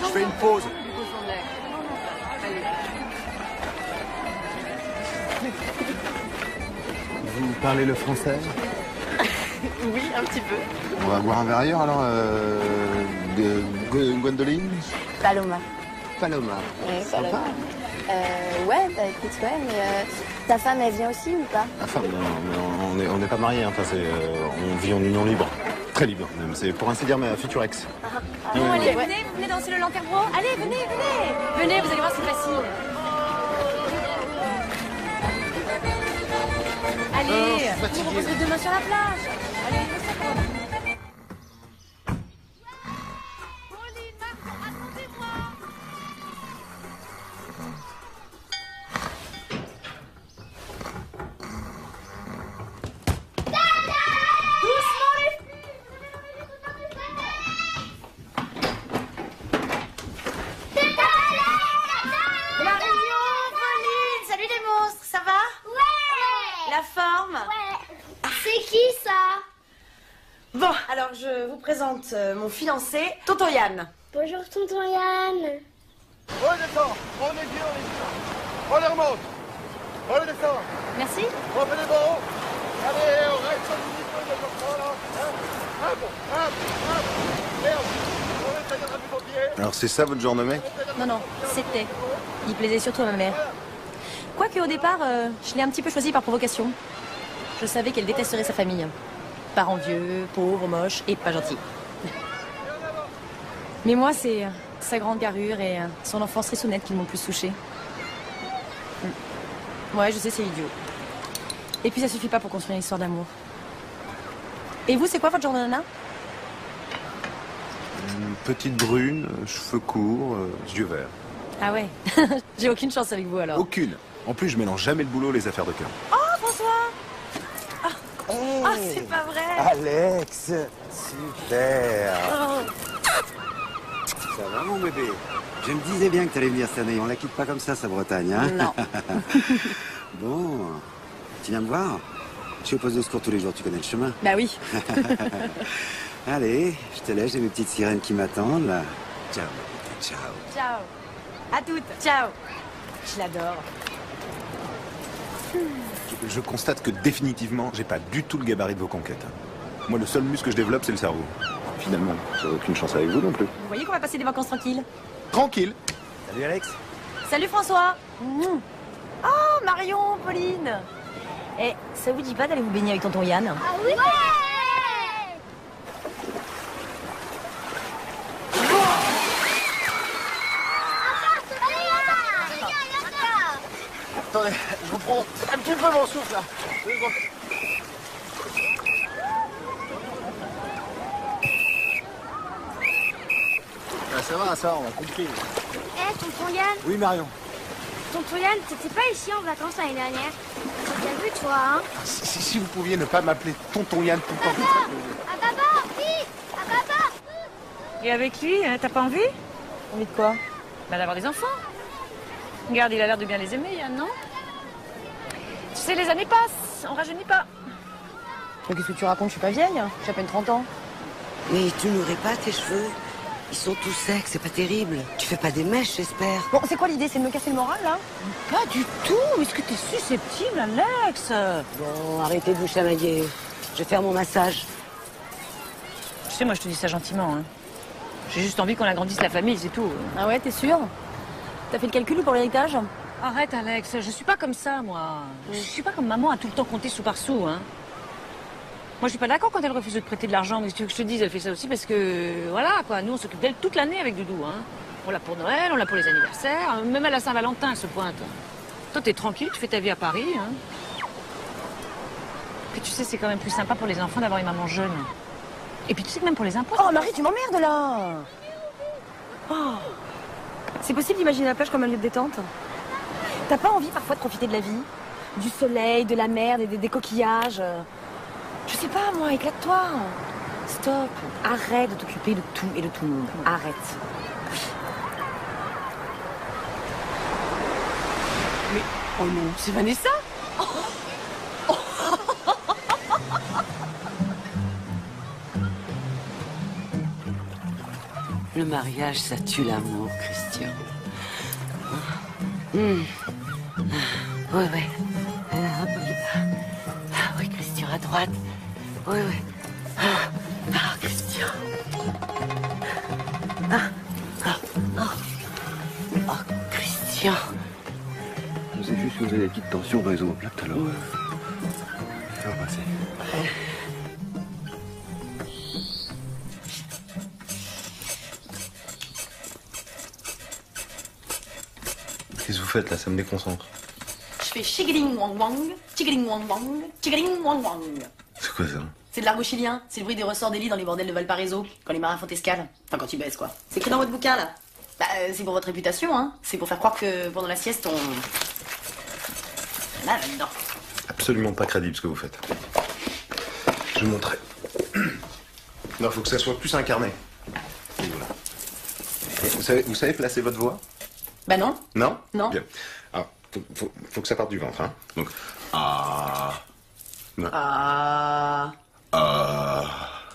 Je fais une pause. Vous parlez le français? Oui, un petit peu. On va boire un verre ailleurs alors. Gwendoline? Paloma. Paloma. Ouais, Sympa. Paloma. Ouais, bah écoute, ouais, mais ta femme, elle vient aussi ou pas? Enfin, non, mais on n'est pas mariés, hein. Enfin, on vit en union libre. Très libre, même. C'est pour ainsi dire ma future ex. Bon, allez, vous venez danser le Lanterbro? Allez, venez. Venez, vous allez voir, c'est facile. Allez, vous reposerez demain sur la plage. Allez, bon, alors je vous présente mon fiancé, Tonton Yann. Bonjour, tonton Yann. On descend, on est bien. On les remonte. On les descend. Merci. On fait des bons. Allez, on reste sur le niveau de comme ça, là. Merde. On essaie de rattraper son pied. Alors c'est ça votre genre de mec? Non, c'était. Il plaisait surtout à ma mère. Quoique au départ, je l'ai un petit peu choisi par provocation. Je savais qu'elle détesterait sa famille. Parents vieux, pauvres, moches et pas gentils. Mais moi, c'est sa grande carrure et son enfance rissounette qui m'ont le plus touchée. Ouais, je sais, c'est idiot. Et puis ça suffit pas pour construire une histoire d'amour. Et vous, c'est quoi votre genre de nana? Une petite brune, cheveux courts, yeux verts. Ah ouais. J'ai aucune chance avec vous alors. Aucune. En plus, je mélange jamais le boulot et les affaires de cœur. Oh, François! Oh, c'est pas vrai! Alex, super! Ça va mon bébé? Je me disais bien que t'allais venir cette année. On la quitte pas comme ça, sa Bretagne, hein? Non. Bon, tu viens me voir? Je suis au poste de secours tous les jours, tu connais le chemin? Bah oui. Allez, je te laisse, j'ai mes petites sirènes qui m'attendent là. Ciao, ciao. Ciao. À toutes. Ciao. Je l'adore. Je constate que définitivement, j'ai pas du tout le gabarit de vos conquêtes. Moi, le seul muscle que je développe, c'est le cerveau. Finalement, j'ai aucune chance avec vous non plus. Vous voyez qu'on va passer des vacances tranquilles. Tranquille. Salut Alex. Salut François. Oh, Marion, Pauline. Eh, ça vous dit pas d'aller vous baigner avec tonton Yann? Ah oui? Ouais! Attendez, je vous prends un petit peu mon souffle là. ça va, on a compris. Eh, tonton Yann. Oui, Marion. Tonton Yann, t'étais pas ici en vacances l'année dernière. J'ai bien vu, toi, hein. Si vous pouviez ne pas m'appeler tonton Yann tout le temps. Ah, baba, vite. Ah, baba. Et avec lui, hein, t'as pas envie? Envie de quoi? Bah d'avoir des enfants. Regarde, il a l'air de bien les aimer, Yann, non? Tu sais, les années passent, on rajeunit pas. Mais qu'est-ce que tu racontes? Je suis pas vieille, hein. J'ai à peine 30 ans. Mais tu nourris pas tes cheveux? Ils sont tous secs, c'est pas terrible. Tu fais pas des mèches, j'espère. Bon, c'est quoi l'idée? C'est de me casser le moral, là? Pas du tout. Est-ce que t'es susceptible, Alex? Bon, arrêtez de vous chamailler. Je vais faire mon massage. Tu sais, moi, je te dis ça gentiment, hein. J'ai juste envie qu'on agrandisse la famille, c'est tout. Ah ouais, t'es sûr? T'as fait le calcul pour l'héritage? Arrête, Alex. Je suis pas comme ça, moi. Je suis pas comme maman à tout le temps compter sou par sou, hein. Moi, je suis pas d'accord quand elle refuse de te prêter de l'argent, mais si tu veux que je te dise, elle fait ça aussi parce que, voilà, quoi, nous, on s'occupe d'elle toute l'année avec Doudou, hein. On l'a pour Noël, on l'a pour les anniversaires, même à la Saint-Valentin, elle se pointe. Toi, t'es tranquille, tu fais ta vie à Paris, hein. Puis tu sais, c'est quand même plus sympa pour les enfants d'avoir une maman jeune. Et puis tu sais que même pour les impôts... Oh, Marie, tu m'emmerdes, là. Oh. C'est possible d'imaginer la plage comme un lieu de détente? T'as pas envie, parfois, de profiter de la vie? Du soleil, de la mer, des coquillages? Je sais pas, moi, éclate-toi. Stop. Arrête de t'occuper de tout et de tout le monde. Arrête. Mais, oh non, c'est Vanessa? Le mariage, ça tue l'amour, Christian. Ouais. Un peu plus bas. Ah oui, Christian, à droite. Oui. Ah, Christian. Christian. C'est juste que vous avez des petites tensions dans les omoplates, alors... Ça va passer. Qu'est-ce que vous faites là? Ça me déconcentre. Je fais chigiling wang wang, chigiling wang wang, chigiling wang wang. C'est quoi ça? C'est de l'argot chilien. C'est le bruit des ressorts des lits dans les bordels de Valparaiso, quand les marins font escale. Enfin, quand ils baissent, quoi. C'est écrit dans votre bouquin, là. Bah, c'est pour votre réputation, hein. C'est pour faire croire que pendant la sieste, on... Là-dedans. Absolument pas crédible ce que vous faites. Je vous montrerai. Non, faut que ça soit plus incarné. Et voilà. Vous savez placer votre voix? Bah non. Non? Non. Bien. Alors, faut que ça parte du ventre, hein. Donc, ah. Non. Ah. Ah.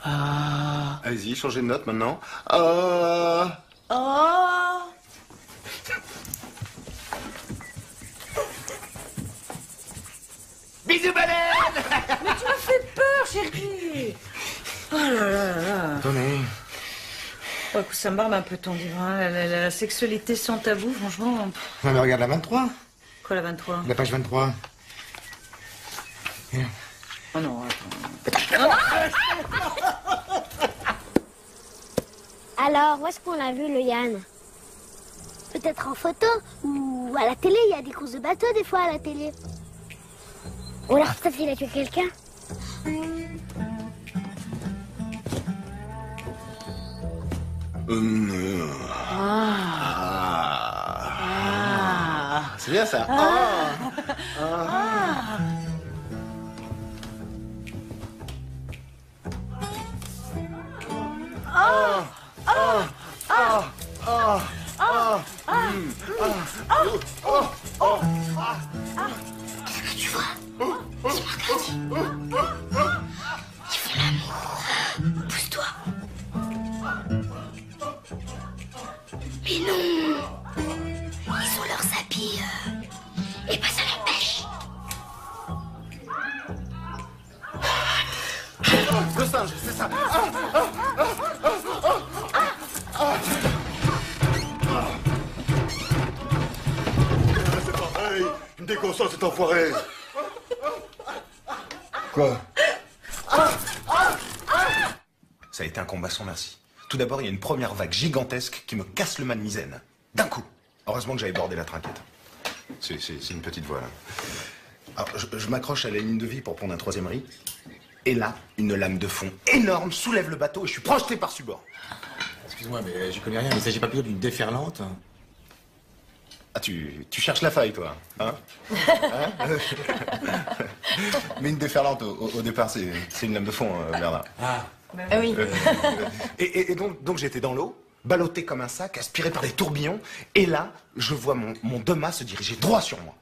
Ah. Allez-y, changez de note maintenant. Ah. Oh. Bisous, baleine. Mais tu m'as fait peur, chérie. Oh là là là. Tenez. Oh, ça me barbe un peu ton livre, hein. La sexualité sans tabou, franchement... Non, mais regarde la 23. Quoi, la 23? La page 23. Oh non, attends. Alors, où est-ce qu'on l'a vu, le Yann? Peut-être en photo ou à la télé. Il y a des courses de bateaux des fois à la télé. Ou alors peut-être il a tué quelqu'un. C'est bien ça. Qu'est-ce que tu vois? C'est Marc-Andy. Ils font l'amour. Pousse-toi. Mais non. Ils ont leurs habits et passent à la pêche. Le singe, c'est ça. C'est pareil. Il me déconcentre cet enfoiré. Quoi? Ça a été un combat sans merci. Tout d'abord, il y a une première vague gigantesque qui me casse le manmyzène. D'un coup. Heureusement que j'avais bordé la trinquette. C'est une petite voie, là. Alors, je m'accroche à la ligne de vie pour prendre un troisième riz. Et là, une lame de fond énorme soulève le bateau et je suis projeté par-dessus bord. Excuse-moi, mais j'y connais rien, mais il s'agit pas plutôt d'une déferlante? Ah, tu cherches la faille, toi, hein, Mais une déferlante, au départ, c'est une lame de fond, Bernard. Ah. Oui. Et donc j'étais dans l'eau, ballotté comme un sac, aspiré par des tourbillons, et là, je vois mon deux-mâts se diriger droit sur moi.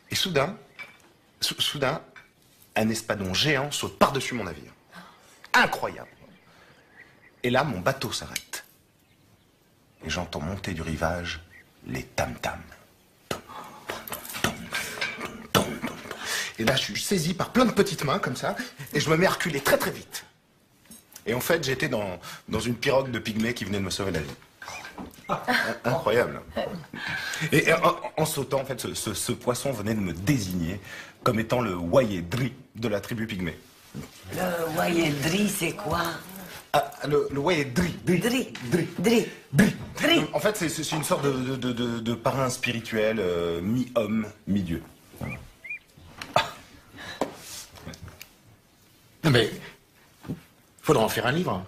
Et soudain, un espadon géant saute par-dessus mon navire. Incroyable. Et là, mon bateau s'arrête. Et j'entends monter du rivage les tam-tams. Et là, je suis saisi par plein de petites mains, comme ça, et je me mets à reculer très très vite. Et en fait, j'étais dans une pirogue de pygmée qui venait de me sauver la vie. Incroyable. Et en sautant, en fait, ce poisson venait de me désigner comme étant le Wayedri de la tribu pygmée. Le Wayedri, c'est quoi? Ah, le Wayedri. Dri. En fait, c'est une sorte de parrain spirituel, mi-homme, mi-dieu. Non mais... faudra en faire un livre.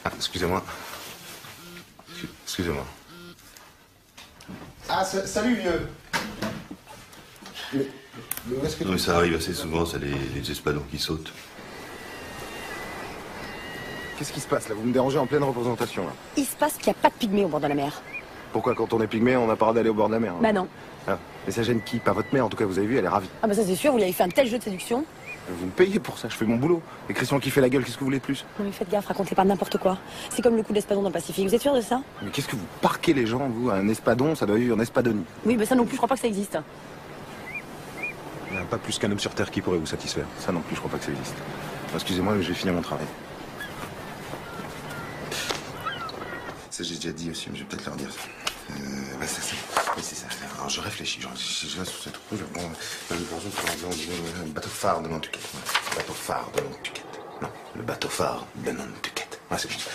Ah, excusez-moi. Excusez-moi. Ah, salut, vieux. Où est-ce que Non, mais ça arrive assez souvent, ça, les espadons qui sautent. Qu'est-ce qui se passe, là? Vous me dérangez en pleine représentation, là. Il se passe qu'il n'y a pas de pygmées au bord de la mer. Pourquoi, quand on est pygmée, on n'a pas le droit d'aller au bord de la mer, hein? Bah non. Ah, mais ça gêne qui? Pas votre mère, en tout cas, vous avez vu, elle est ravie. Ah bah ça c'est sûr, vous lui avez fait un tel jeu de séduction. Vous me payez pour ça, je fais mon boulot. Et Christian qui fait la gueule, qu'est-ce que vous voulez de plus? Non mais faites gaffe, racontez pas n'importe quoi. C'est comme le coup de l'espadon dans le Pacifique, vous êtes sûr de ça? Mais qu'est-ce que vous parquez les gens, vous? Un espadon, ça doit vivre en Espadonie. Oui, bah ça non plus, je crois pas que ça existe. Il n'y a pas plus qu'un homme sur Terre qui pourrait vous satisfaire. Ça non plus, je crois pas que ça existe. Excusez-moi, mais je vais finir mon travail. Ça, j'ai déjà dit aussi, mais je vais peut-être leur dire. Bah, c'est ça. Alors, je réfléchis. Je reste sur cette route. Bon, le bateau phare de Nantucket. Ouais. Le bateau phare de Nantucket. Non, le bateau phare de Nantucket. Ouais, c'est juste.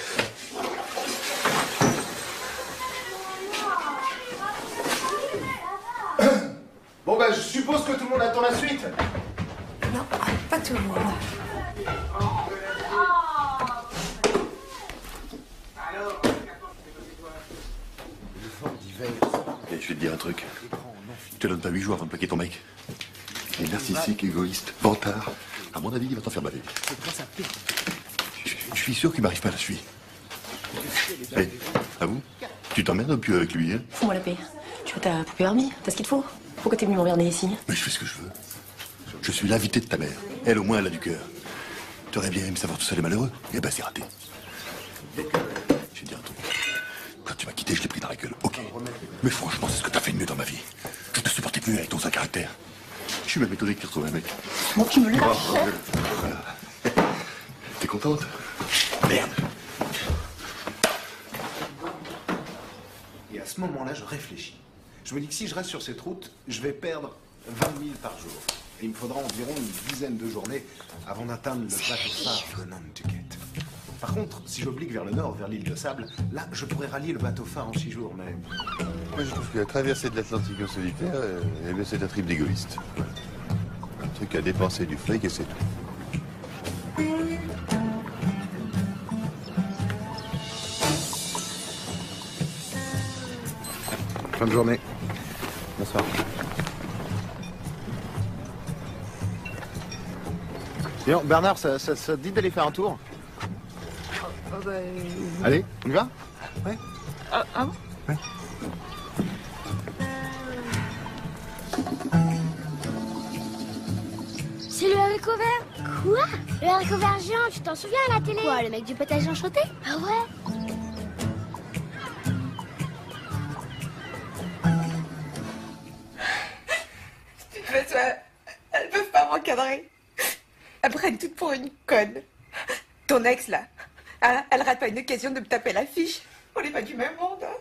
Bon, bah, je suppose que tout le monde attend la suite. Non, pas tout le monde. Et je vais te dire un truc. Tu te donnes pas 8 jours avant de plaquer ton mec. Il est narcissique, égoïste, vantard. À mon avis, il va t'en faire baver. Je suis sûr qu'il m'arrive pas à la suite. Hé, à vous? Tu t'emmerdes un peu avec lui, hein? Fous-moi la paix. Tu veux ta poupée Barbie? T'as ce qu'il te faut? Pourquoi t'es venu m'emmerder ici? Mais je fais ce que je veux. Je suis l'invité de ta mère. Elle, au moins, elle a du cœur. T'aurais bien aimé savoir tout ça, les malheureux. Eh ben, c'est raté. Je vais te dire un truc. Quand tu m'as quitté, je l'ai pris dans la gueule, ok. Mais franchement, c'est ce que t'as fait de mieux dans ma vie. Je te supportais plus avec ton sale caractère. Je suis même étonné que tu retrouves un mec. Bon, tu me lâches. T'es contente? Merde. Et à ce moment-là, je réfléchis. Je me dis que si je reste sur cette route, je vais perdre 20 000 par jour. Et il me faudra environ une dizaine de journées avant d'atteindre le bateau phare de Nantucket. Par contre, si j'oblique vers le nord, vers l'île de Sable, là, je pourrais rallier le bateau phare en 6 jours, mais... Moi, je trouve que la traversée de l'Atlantique en solitaire, c'est un trip d'égoïste. Un truc à dépenser du fric et c'est tout. Bonne journée. Bonsoir. Dis donc, Bernard, ça te dit d'aller faire un tour? Allez, on y va? Ouais. Ah bon? Ouais. C'est le haricot vert. Quoi? Le haricot vert géant, tu t'en souviens à la télé? Quoi, le mec du potage enchanté? Ah ouais? Elles peuvent pas m'encadrer. Elles prennent toutes pour une conne. Ton ex, là, hein, elle rate pas une occasion de me taper la fiche. On n'est pas du même monde. Hein.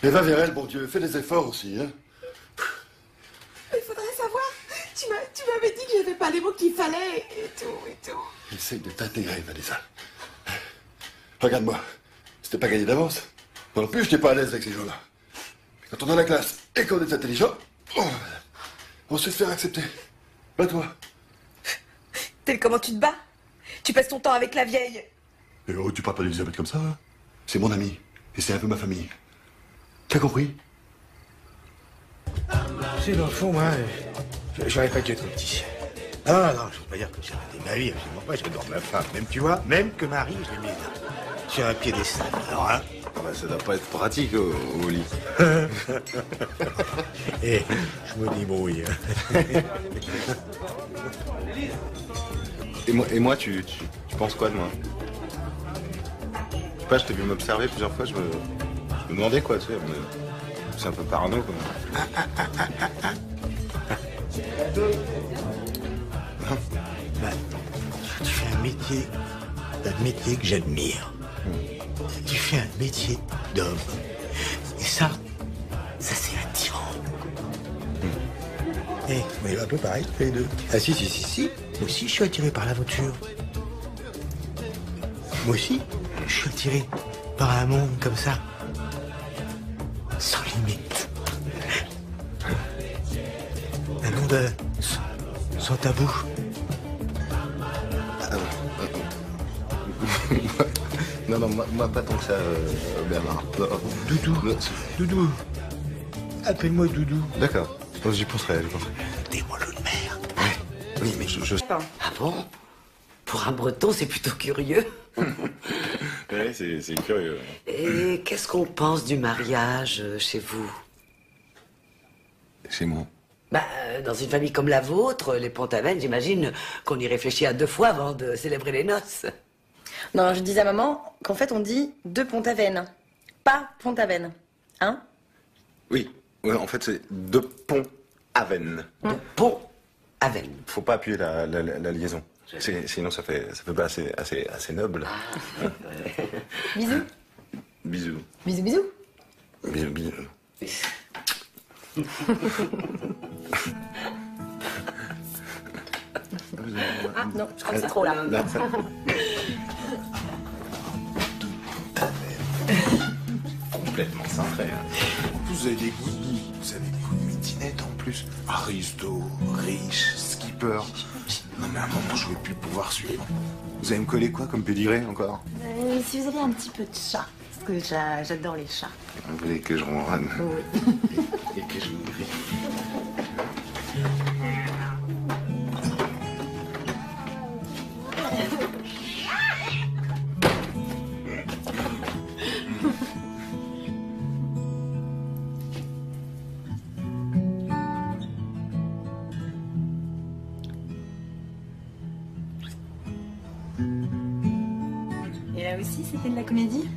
Mais va vers elle, bon Dieu, fais des efforts aussi, hein. Il faudrait savoir. Tu m'avais dit que j'avais pas les mots qu'il fallait et tout. Essaye de t'intégrer, Vanessa. Regarde-moi, c'était pas gagné d'avance. Moi non plus, je n'étais pas à l'aise avec ces gens-là. Mais quand on est à la classe et qu'on est intelligent, on sait se faire accepter. Bats-toi. Tel comment tu te bats. Tu passes ton temps avec la vieille. Et oh, tu parles pas d'Elisabeth comme ça, hein? C'est mon ami. Et c'est un peu ma famille. T'as compris? C'est dans le fond, moi, j'aurais pas dû être petit. Non, je veux pas dire que j'ai raté ma vie, absolument pas, j'adore ma femme. Même, tu vois, même que Marie, je l'ai mise sur un piédestal. Alors, hein? Bah, ça doit pas être pratique au lit. Et je me débrouille. Et moi, tu penses quoi de moi? Je sais pas, je t'ai vu m'observer plusieurs fois, je me demandais quoi, tu sais. C'est un peu parano, quoi. Bah, tu fais un métier que j'admire. Tu fais un métier d'homme. Et ça c'est attirant. Eh, mais un peu pareil, tous les deux. Ah si. Moi aussi, je suis attiré par l'aventure. Moi aussi, je suis attiré par un monde comme ça. Sans limite. Un monde sans tabou. Non, moi pas tant que ça, Bernard. Doudou. Appelle-moi Doudou. D'accord. J'y penserai. Des moelleux de mer. Oui, mais je... Ah bon? Pour un breton, c'est plutôt curieux. Ouais, c'est curieux. Et qu'est-ce qu'on pense du mariage chez vous? Chez moi? Bah, dans une famille comme la vôtre, les Pont-Aven, j'imagine qu'on y réfléchit à 2 fois avant de célébrer les noces. Non, je disais à maman qu'en fait, on dit de Pont-Aven, pas Pont-Aven. Hein? Oui. Ouais, en fait, c'est de Pont-Aven. De Pont-Aven. Faut pas appuyer la liaison. Sinon, ça fait pas assez noble. Bisous. Bisous. Bisous. Bisous. Ah non, je crois que c'est trop là. Complètement cintré. En plus, vous avez des goûts de mitinette en plus. Aristo, riche, skipper. Non mais à un moment, je vais plus pouvoir suivre. Vous allez me coller quoi comme pédigré encore? Si vous avez un petit peu de chat, parce que j'adore les chats. Vous voulez que je ronronne? Oui. Et que je vous crie. Et là aussi, c'était de la comédie?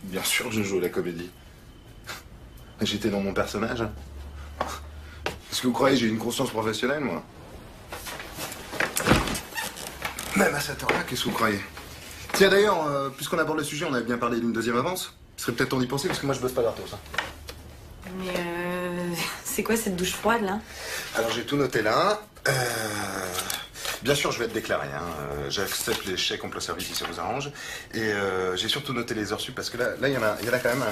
Bien sûr, je joue la comédie. J'étais dans mon personnage. Est-ce que vous croyez que j'ai une conscience professionnelle, moi? Même à cette heure-là, qu'est-ce que vous croyez? Tiens, d'ailleurs, puisqu'on aborde le sujet, on avait bien parlé d'une deuxième avance. Ce serait peut-être temps d'y penser, parce que moi, je bosse pas gratos, hein. Mais c'est quoi cette douche froide, là? Alors, j'ai tout noté là. Bien sûr, je vais être déclaré. Hein. J'accepte les chèques emploi service si ça vous arrange. Et j'ai surtout noté les heures sup, parce que là, il y en a quand même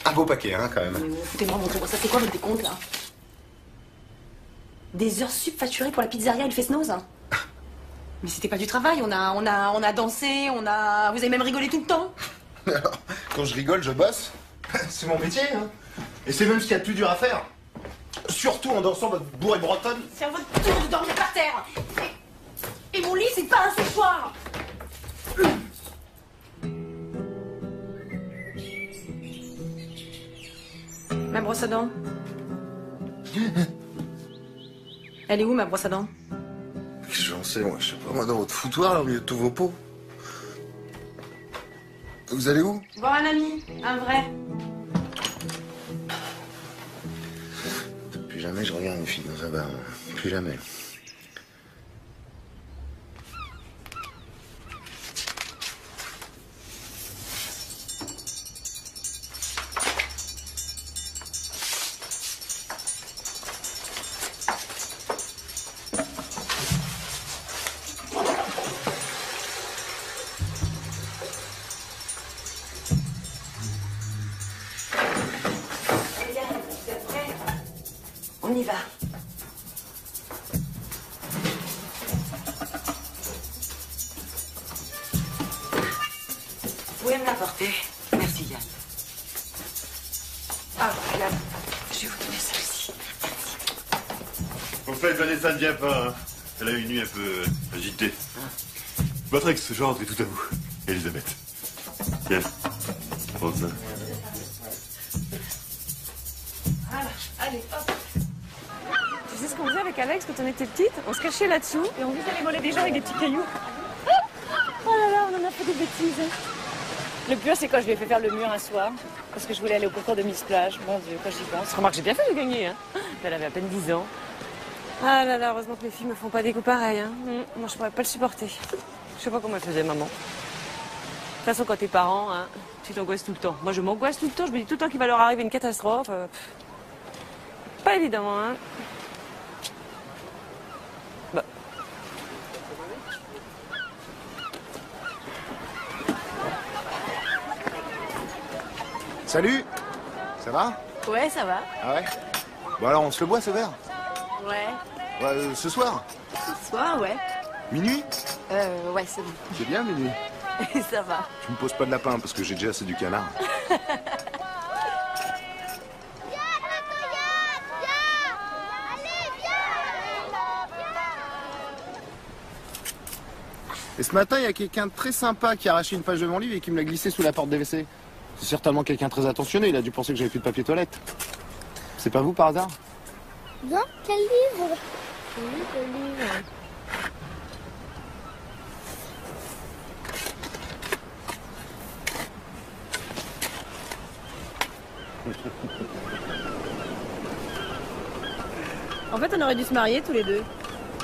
un beau paquet, hein, quand même. Mais foutez-moi, montrez-moi ça. C'est quoi votre décompte, là? Des heures sup facturées pour la pizzeria et le Fesnoz? Mais c'était pas du travail. On a dansé, vous avez même rigolé tout le temps. Alors, quand je rigole, je bosse. C'est mon métier, hein. Et c'est même ce qu'il y a de plus dur à faire. Surtout en dansant votre bourrée bretonne. C'est à votre tour de dormir par terre. Et mon lit, c'est pas un séchoir. Ma brosse à dents. Elle est où, ma brosse à dents? J'en sais, moi, je sais pas, moi, dans votre foutoir, là, au milieu de tous vos pots. Vous allez où? Voir un ami, un vrai. Plus jamais je regarde une fille dans un bar. Plus jamais. On y va. pouvez me l'apporter? Merci, Yann. Ah, Yann, je vais vous donner ça aussi. Au fait, Vanessa ne vient pas. Hein. Elle a eu une nuit un peu agitée. Votre ex, je rentre tout à vous. Elisabeth. Tiens, prends ça. Voilà, allez, hop. Tu sais ce qu'on faisait avec Alex quand on était petite? On se cachait là-dessous et on visait les mollets des gens avec des petits cailloux. Oh là là, on en a fait des bêtises. Le pire, c'est quand je lui ai fait faire le mur un soir, parce que je voulais aller au concours de Miss Plage. Mon Dieu, quand j'y pense. Remarque, j'ai bien fait de gagner, hein. Elle avait à peine 10 ans. Ah là là, heureusement que mes filles me font pas des coups pareils, hein. Moi, je pourrais pas le supporter. Je sais pas comment elle faisait, maman. De toute façon, quand t'es parent, hein, tu t'angoisses tout le temps. Moi, je m'angoisse tout le temps. Je me dis tout le temps qu'il va leur arriver une catastrophe. Pas évident, hein. Bah. Salut. Ça va? Ouais, ça va. Ah ouais? Bon alors, on se le boit ce verre? Ouais. Bah, ce soir? Ce soir, ouais. Minuit? Ouais, c'est bon. C'est bien minuit. Ça va. Tu me poses pas de lapin parce que j'ai déjà assez du canard. Et ce matin, il y a quelqu'un de très sympa qui a arraché une page de mon livre et qui me l'a glissé sous la porte des WC. C'est certainement quelqu'un de très attentionné, il a dû penser que j'avais plus de papier toilette. C'est pas vous par hasard? Non, quel livre? Oui, quel livre? En fait, on aurait dû se marier tous les deux.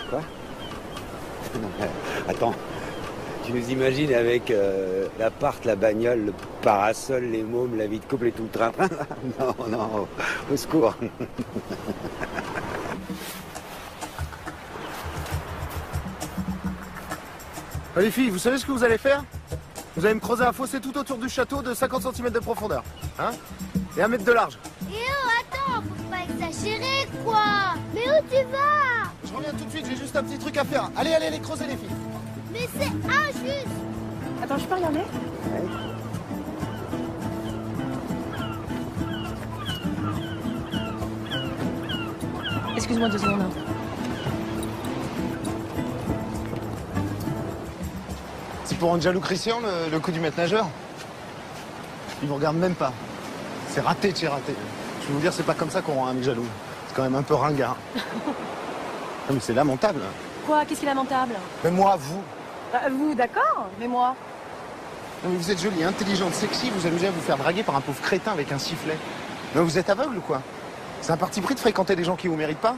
Quoi? Non, mais attends, tu nous imagines avec l'appart, la bagnole, le parasol, les mômes, la vie de couple et tout le train-train? Non, non, au secours. Les filles, vous savez ce que vous allez faire? Vous allez me creuser un fossé tout autour du château de 50 cm de profondeur. Hein? Et 1 mètre de large. Eh oh, attends, faut pas exagérer, quoi! Mais où tu vas? Je reviens tout de suite, j'ai juste un petit truc à faire. Allez, allez, allez, creusez les filles. Mais c'est injuste! Attends, je peux regarder? Excuse-moi 2 secondes. C'est pour rendre jaloux Christian, le coup du maître nageur. Il vous regarde même pas. C'est raté de chez raté. Je vais vous dire, c'est pas comme ça qu'on rend un mec jaloux. C'est quand même un peu ringard. Non, mais c'est lamentable. Quoi? Qu'est-ce qui est lamentable? Mais moi, vous. Vous, d'accord, mais moi? Non, mais vous êtes jolie, intelligente, sexy, vous amusez à vous faire draguer par un pauvre crétin avec un sifflet. Non, vous êtes aveugle ou quoi? C'est un parti pris de fréquenter des gens qui vous méritent pas?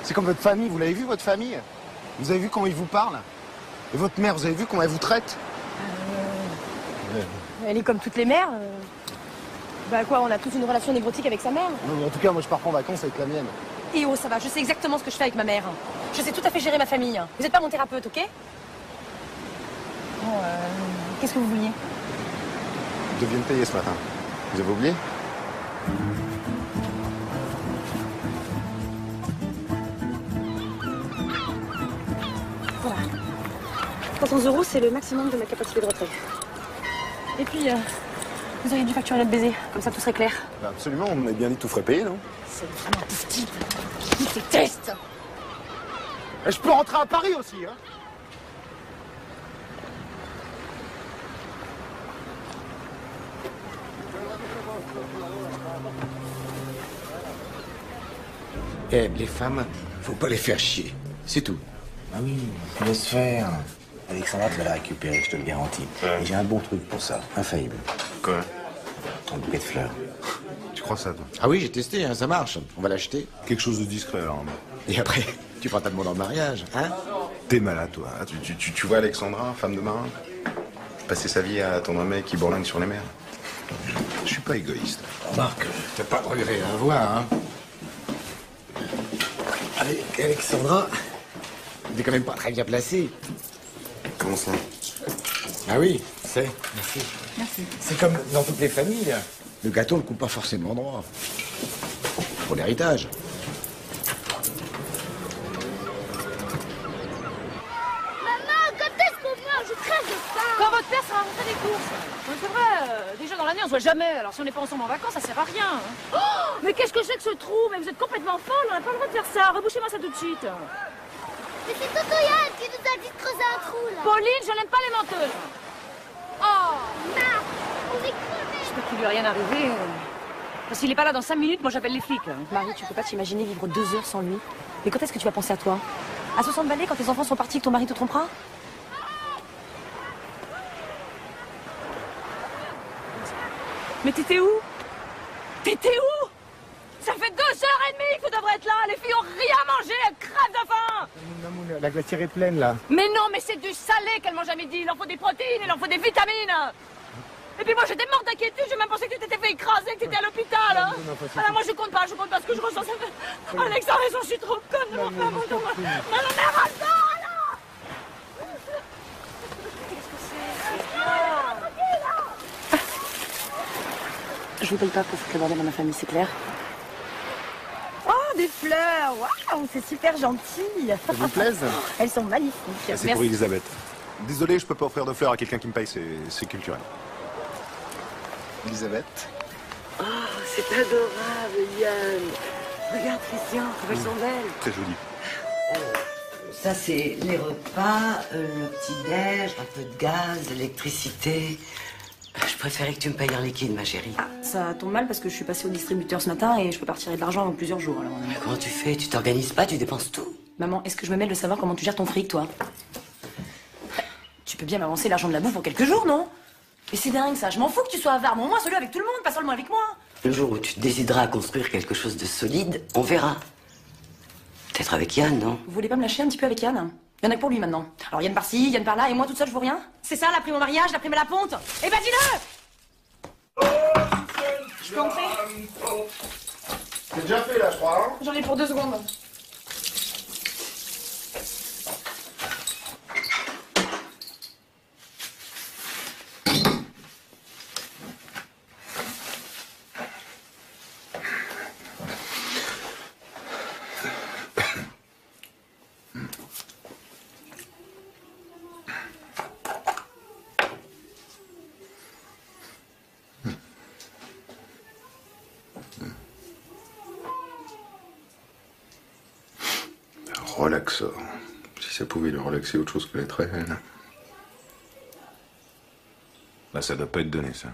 C'est comme votre famille, vous l'avez vu, votre famille? Vous avez vu comment ils vous parlent? Et votre mère, vous avez vu comment elle vous traite? Elle est comme toutes les mères. Bah quoi, on a tous une relation névrotique avec sa mère. Non, mais en tout cas, moi je pars pas en vacances avec la mienne. Et oh, ça va, je sais exactement ce que je fais avec ma mère. Je sais tout à fait gérer ma famille. Vous n'êtes pas mon thérapeute, ok? Bon, qu'est-ce que vous vouliez? Vous deviez me payer ce matin. Vous avez oublié? Voilà. 300 €, c'est le maximum de ma capacité de retrait. Et puis, vous auriez dû facturer notre baiser, comme ça tout serait clair. Bah absolument, on m'avait bien dit tout frais payé, non? C'est vraiment un pauvre type. Il déteste. Et je peux rentrer à Paris aussi, hein? Eh, les femmes, faut pas les faire chier. C'est tout. Ah oui, laisse faire. Alexandra, tu vas la récupérer, je te le garantis. Et j'ai un bon truc pour ça, infaillible. Quoi? Un bouquet de fleurs. Tu crois ça, toi? Ah oui, j'ai testé, hein, ça marche. On va l'acheter. Quelque chose de discret, alors. Et après, tu prends ta demande en mariage, hein? T'es malade, toi. Tu vois Alexandra, femme de marin? Passer sa vie à attendre un mec qui bourlingue sur les mers. Je suis pas égoïste. Marc, t'as pas de regret à avoir, hein? Allez, Alexandra, t'es quand même pas très bien placée. Comment ça? Ah oui, c'est. Merci. Merci. C'est comme dans toutes les familles. Le gâteau ne coupe pas forcément droit. Pour l'héritage. Maman, quand est-ce qu'on mange? Je crève de faim! Quand votre père sera rentré des courses. On déjà dans l'année on se voit jamais, alors si on n'est pas ensemble en vacances, ça sert à rien. Oh, mais qu'est-ce que c'est que ce trou? Mais vous êtes complètement folle, on n'a pas le droit de faire ça. Rebouchez-moi ça tout de suite. Mais c'est Toto Yann qui nous a dit de creuser un trou, là. Pauline, je n'aime pas les menteuses. Oh, Marc, on est crevés. j'espère qu'il lui est rien arrivé. Parce qu'il n'est pas là dans 5 minutes, moi j'appelle les flics. Marie, tu peux pas t'imaginer vivre 2 heures sans lui. Mais quand est-ce que tu vas penser à toi? À 60 balais, quand tes enfants sont partis, que ton mari te trompera? Mais t'étais où? T'étais où? Ça fait 2h30 que tu devrais être là. Les filles ont rien mangé, elles crèvent de faim. Mamoun, la glacière est pleine, là. Mais non, mais c'est du salé qu'elles m'ont jamais dit. Il leur faut des protéines, il leur faut des vitamines. Et puis moi j'étais morte d'inquiétude, j'ai même pensé que tu t'étais fait écraser, que tu étais à l'hôpital. Alors moi je compte pas ce que je ressens. Alex a raison, je suis trop conne. Non, mais arrête-toi, alors. Je vous paye pas pour foutre le bordel dans ma famille, c'est clair? Oh, des fleurs. Waouh, c'est super gentil. Ça vous plaise? Elles sont magnifiques. C'est pour Elisabeth. Désolé, je peux pas offrir de fleurs à quelqu'un qui me paye, c'est culturel. Elisabeth? Oh, c'est adorable, Yann. Regarde, Christian, comme elles sont belles. Très jolie. Ça, c'est les repas, le petit-déj, un peu de gaz, l'électricité. Je préférais que tu me payes en liquide, ma chérie. Ah, ça tombe mal parce que je suis passée au distributeur ce matin et je peux pas retirer de l'argent en plusieurs jours. Alors... Mais comment tu fais? Tu t'organises pas, tu dépenses tout. Maman, est-ce que je me mêle de savoir comment tu gères ton fric, toi? Tu peux bien m'avancer l'argent de la bouffe pour quelques jours, non? Mais c'est dingue, ça. Je m'en fous que tu sois avare, mais au moins celui avec tout le monde, pas seulement avec moi. Le jour où tu te décideras à construire quelque chose de solide, on verra. Peut-être avec Yann, non? Vous voulez pas me lâcher un petit peu avec Yann? Il y en a que pour lui maintenant. Alors Yann par-ci, Yann par-là, et moi toute seule je vaux rien? C'est ça la prime au mariage, la prime à la ponte? Eh ben dis-le! Je peux entrer? C'est déjà fait là, je crois. Hein? J'en ai pour 2 secondes. Relaxeur. Si ça pouvait le relaxer autre chose que l'être réel. Bah ça doit pas être donné, ça.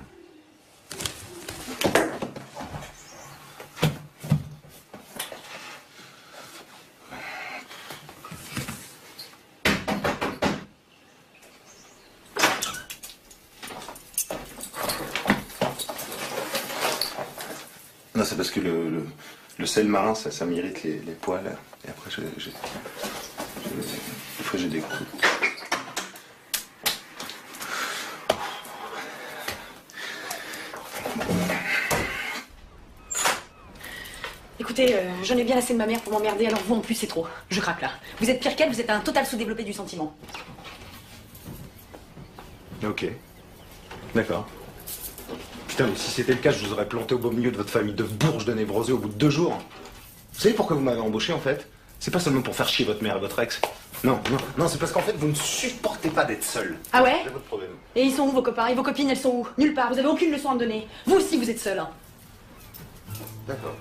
Non, c'est parce que le sel marin, ça m'irrite les poils. Et après, j'ai des coups. Écoutez, j'en ai bien assez de ma mère pour m'emmerder, alors vous en plus c'est trop. Je craque là. Vous êtes pire qu'elle, vous êtes un total sous-développé du sentiment. Ok. D'accord. Putain, mais si c'était le cas, je vous aurais planté au beau milieu de votre famille de bourges de névrosés au bout de 2 jours. Vous savez pourquoi vous m'avez embauché en fait? C'est pas seulement pour faire chier votre mère et votre ex. Non, c'est parce qu'en fait vous ne supportez pas d'être seul. Ah ouais? C'est votre problème. Et ils sont où vos copains? Et vos copines, elles sont où? Nulle part, vous avez aucune leçon à me donner. Vous aussi vous êtes seul. D'accord.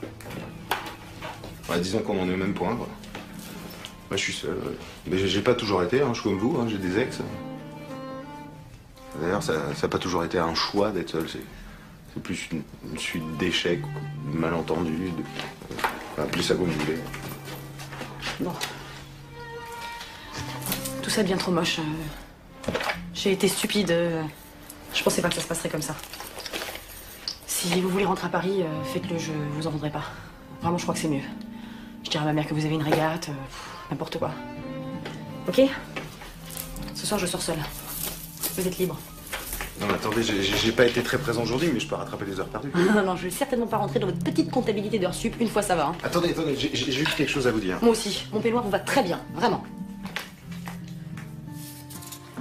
Ouais, disons qu'on en est au même point, quoi. Moi je suis seul, ouais. Mais j'ai pas toujours été, hein, je suis comme vous, hein, j'ai des ex. D'ailleurs, ça n'a pas toujours été un choix d'être seul, c'est plus une suite d'échecs, de malentendus, appelez ça comme vous voulez. Bon. Tout ça devient trop moche. J'ai été stupide. Je pensais pas que ça se passerait comme ça. Si vous voulez rentrer à Paris, faites-le, je vous en voudrais pas. Vraiment, je crois que c'est mieux. Je dirai à ma mère que vous avez une régate, n'importe quoi. Ok? Ce soir, je sors seule. Vous êtes libre. Non, mais attendez, j'ai pas été très présent aujourd'hui, mais je peux rattraper les heures perdues. Non, je vais certainement pas rentrer dans votre petite comptabilité d'heures sup. Une fois, ça va. Hein. Attendez, j'ai juste quelque chose à vous dire. Moi aussi. Mon peignoir vous va très bien, vraiment.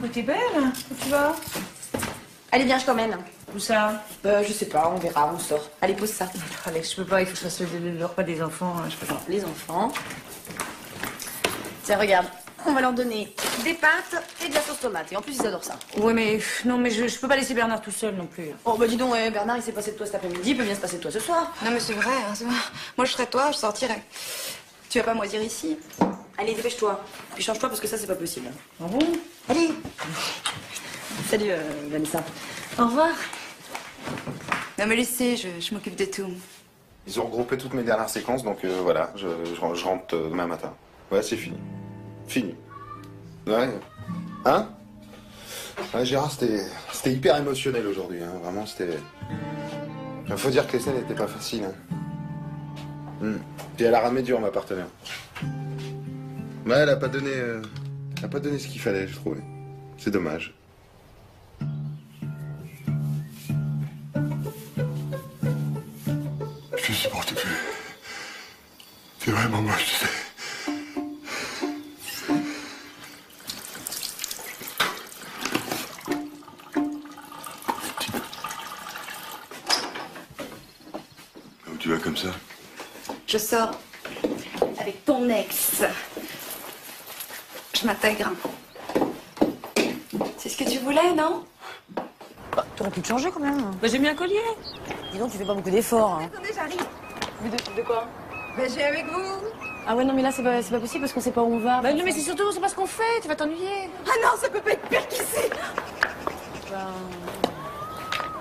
Mais t'es belle. Où tu vas? Allez, viens, je t'emmène. Où ça? Je sais pas, on verra, on sort. Allez, pose ça. Alex, je peux pas, il faut que je fasse le repas des enfants. Je peux pas. Les enfants. Tiens, regarde. On va leur donner des pâtes et de la sauce tomate. Et en plus, ils adorent ça. Ouais, mais non, mais je peux pas laisser Bernard tout seul non plus. Oh, bah dis donc, ouais, Bernard, il s'est passé de toi cet après-midi, il peut bien se passer de toi ce soir. Non, mais c'est vrai, hein, c'est vrai. Moi, je serais toi, je sortirais. Tu vas pas moisir ici? Allez, dépêche-toi. Puis change-toi parce que ça, c'est pas possible. Ah bon? Allez. Salut, Vanessa. Au revoir. Non, mais laissez, je m'occupe de tout. Ils ont regroupé toutes mes dernières séquences, donc voilà, je rentre demain matin. Ouais, c'est fini. Fini. Ouais. Hein? Ouais, Gérard, c'était hyper émotionnel aujourd'hui, hein. Vraiment, c'était... Il faut dire que les scènes n'étaient pas faciles, hein. Puis elle a ramé dur, ma partenaire. Ouais, elle a pas donné ce qu'il fallait, je trouvais. C'est dommage. Je supporte plus. C'est vraiment moche, tu sais. Où tu vas comme ça? Je sors avec ton ex. Je m'intègre. C'est ce que tu voulais, non? Bah, t'aurais pu te changer quand même. Bah, j'ai mis un collier. Dis donc, tu fais pas beaucoup d'efforts. Hein. Attendez, j'arrive. Mais de quoi? Ben, j'ai avec vous. Ah ouais, non, mais là, c'est pas possible parce qu'on sait pas où on va. Bah, non, mais c'est surtout, on sait pas ce qu'on fait, tu vas t'ennuyer. Ah non, ça peut pas être pire qu'ici.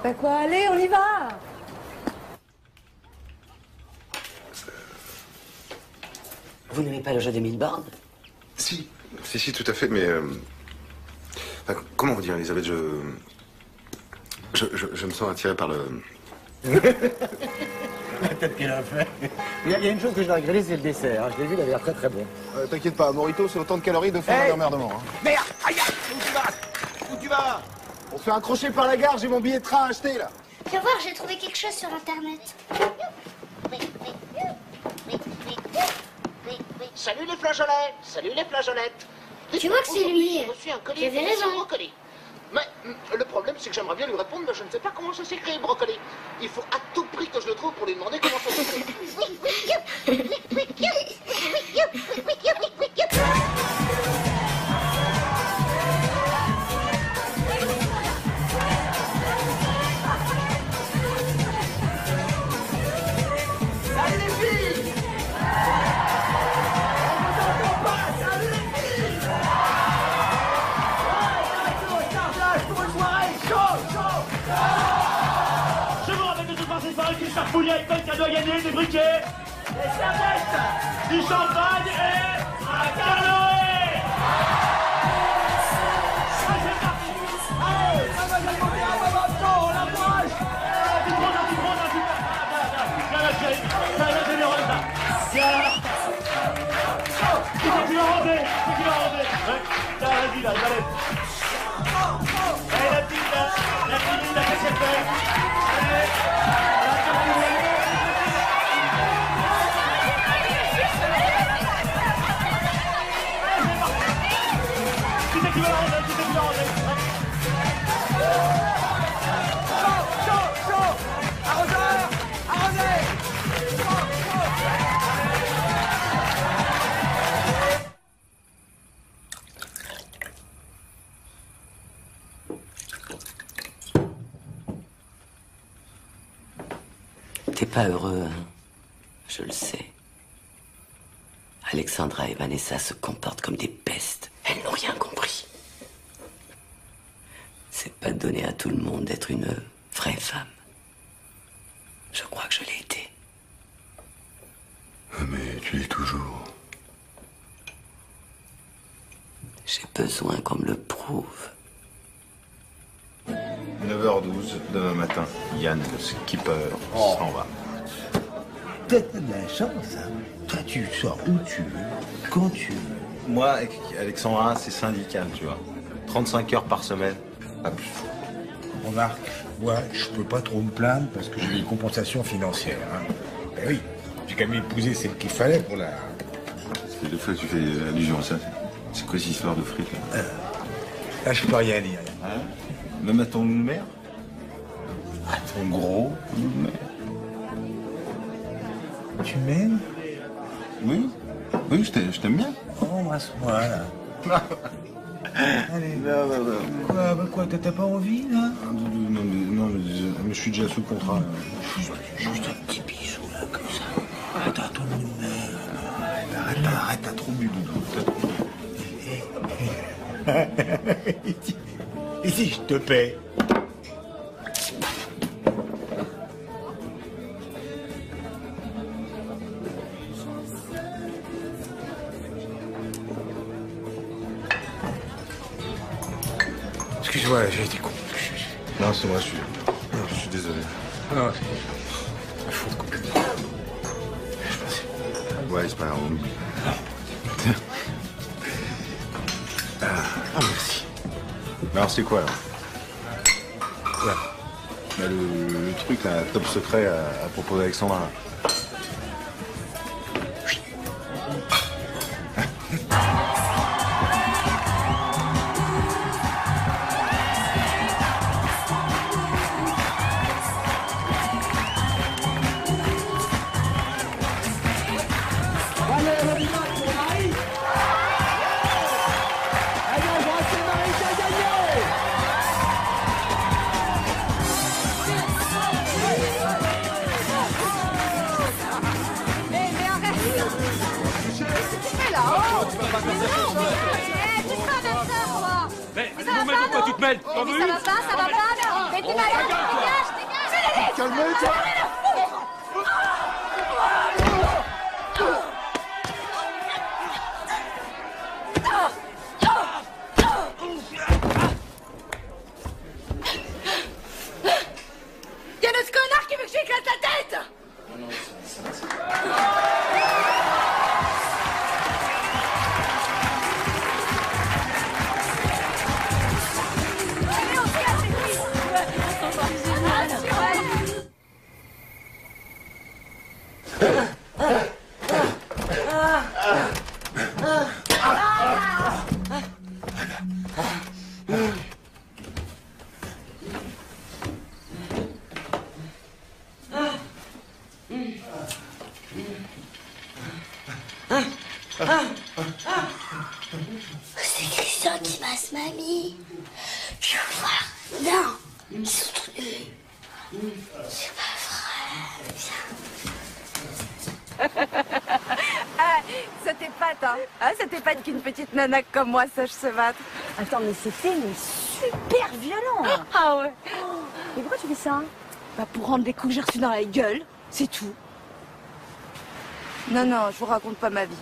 Bah quoi, allez, on y va. Vous n'aimez pas le jeu des 1000 bornes? Si, tout à fait, mais... enfin, comment vous dire, Elisabeth, je me sens attiré par le... La tête qu'il a fait. Il y a une chose que je dois griller, c'est le dessert. Hein. Je l'ai vu, il avait l'air très très bon. T'inquiète pas, Morito, c'est autant de calories de fin d'emmerdement. Hein. Merde! Aïe! Où tu vas? Où tu vas? On se fait accrocher par la gare, j'ai mon billet de train à acheter, là. Viens voir, j'ai trouvé quelque chose sur Internet. Salut les flageolets! Salut les flageolettes! Tu vois que c'est lui. J'avais raison. Brocoli. Mais le problème, c'est que j'aimerais bien lui répondre, mais je ne sais pas comment ça s'écrit, brocoli. Il faut à tout prix que je le trouve pour lui demander comment ça s'écrit. Salut les filles! Je vous rappelle que ce soir c'est soirée qui charpouille avec plein de cadeaux à gagner, des briquets, des serviettes, du champagne et un canoë. C'est parti. Allez, ça va monter un moment chaud, on l'approche. Tu prends un petit viens là chérie, viens là généreuse là. Viens là. C'est qui va rendre, c'est qui va rendre. Ouais, tiens, vas-y là, allez. Allez la petite là, qu'est-ce qu'elle fait? Qui c'est qui va la rendre? Qui c'est qui va la rendre? Chaud! Arroseur! Arrosé! T'es pas heureux, hein? Je le sais. Alexandra et Vanessa se comportent comme des pestes. Elles n'ont rien compris. C'est pas donné à tout le monde d'être une vraie femme. Je crois que je l'ai été. Mais tu l'es toujours. J'ai besoin qu'on me le prouve. 9h12, demain matin, Yann, le skipper, s'en va. T'as de la chance, hein. Toi, tu sors où tu veux, quand tu veux. Moi, Alexandra, c'est syndical, tu vois. 35 heures par semaine, pas plus. Remarque, moi, je peux pas trop me plaindre parce que j'ai des compensations financières. Hein. Ben oui, j'ai quand même épousé celle qu'il fallait pour la... C'est deux fois que tu fais allusion à ça. C'est quoi cette histoire de fric, là? Là, je peux rien dire. Hein? Même à ton mère? À ton gros mère? Tu m'aimes? Oui. Oui, je t'aime bien. Embrasse-moi, là. Allez. Non. Quoi, t'as pas envie, là? Non, mais je suis déjà sous contrat. Là. Juste un petit bisou, là, comme ça. Attends, tout le monde arrête, t'as trop bu, Doudou. Ici, je te paie. Excuse-moi, j'ai été con. Non, c'est moi, je suis désolé. Ah, c'est faute complètement. Ouais, c'est pas grave, on oublie. Merci. Mais alors, c'est quoi, là? Ouais. Bah, le truc, là, top secret à propos d'Alexandra, là. Mais ça va pas, mais tu m'as dégage. Calmez-toi. Y'a notre connard qui veut que j'éclate la tête. C'est Christian qui masse mamie. Je veux voir. Non, ils sont tous nus. C'est pas vrai. Ah, ça t'épate, hein? Ah, ça t'épate qu'une petite nana comme moi sache se battre. Attends, mais c'était super violent. Ah ouais. Mais pourquoi tu fais ça? Bah pour rendre les coups que j'ai reçus dans la gueule, c'est tout. Non, je vous raconte pas ma vie.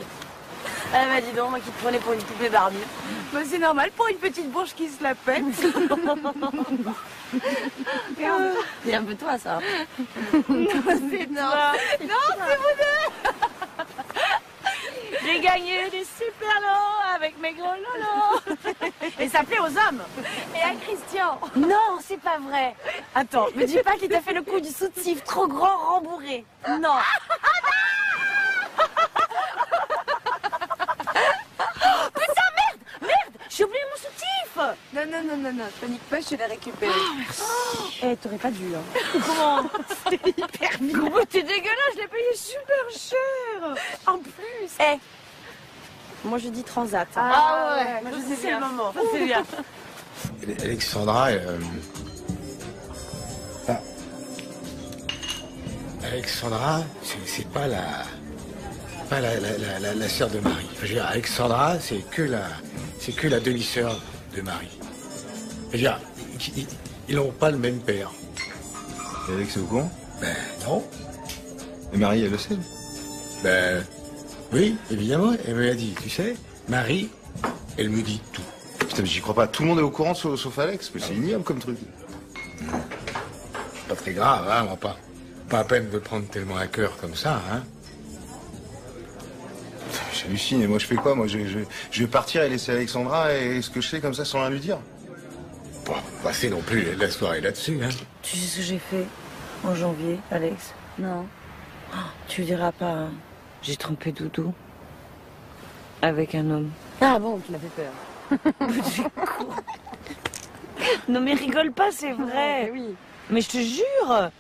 Ah bah dis donc, moi qui te prenais pour une poupée Barbie. Bah c'est normal pour une petite bourge qui se la pète. C'est un peu toi ça. Non, c'est énorme. Non, c'est vous deux. J'ai gagné des super lots avec mes gros lolos. Et ça plaît aux hommes. Et à Christian. Non, c'est pas vrai. Attends, me dis pas qu'il t'a fait le coup du soutif trop grand rembourré. Non. J'ai oublié mon soutif. Non, panique pas, je l'ai récupéré. Oh, merci. Eh, t'aurais pas dû, hein. Comment? C'est hyper bien. Gros, t'es dégueulasse, je l'ai payé super cher. En plus. Eh, moi je dis transat. Ah ouais, moi je sais c'est le moment. Ça, c'est bien. Alexandra, Alexandra, c'est pas la sœur de Marie. Je veux dire, Alexandra, c'est que la demi-sœur de Marie. Je veux dire, ils n'ont pas le même père. Et Alex est au courant? Ben non. Et Marie, elle le sait? Ben oui, évidemment. Elle me l'a dit. Tu sais, Marie, elle me dit tout. Putain, mais j'y crois pas. Tout le monde est au courant sauf Alex. Mais c'est ignoble comme truc. Pas très grave, hein, on va pas à peine de prendre tellement à cœur comme ça, hein. J'hallucine. Et moi, je fais quoi? Moi, je vais partir et laisser Alexandra et ce que je sais comme ça sans rien lui dire. Bon, passer non plus la soirée là-dessus, hein. Tu sais ce que j'ai fait en janvier, Alex? Non. Oh, tu le diras pas, hein. J'ai trompé Doudou. Avec un homme. Ah bon, tu m'as fait peur. J'ai con. Non mais rigole pas, c'est vrai. Oui. Mais je te jure.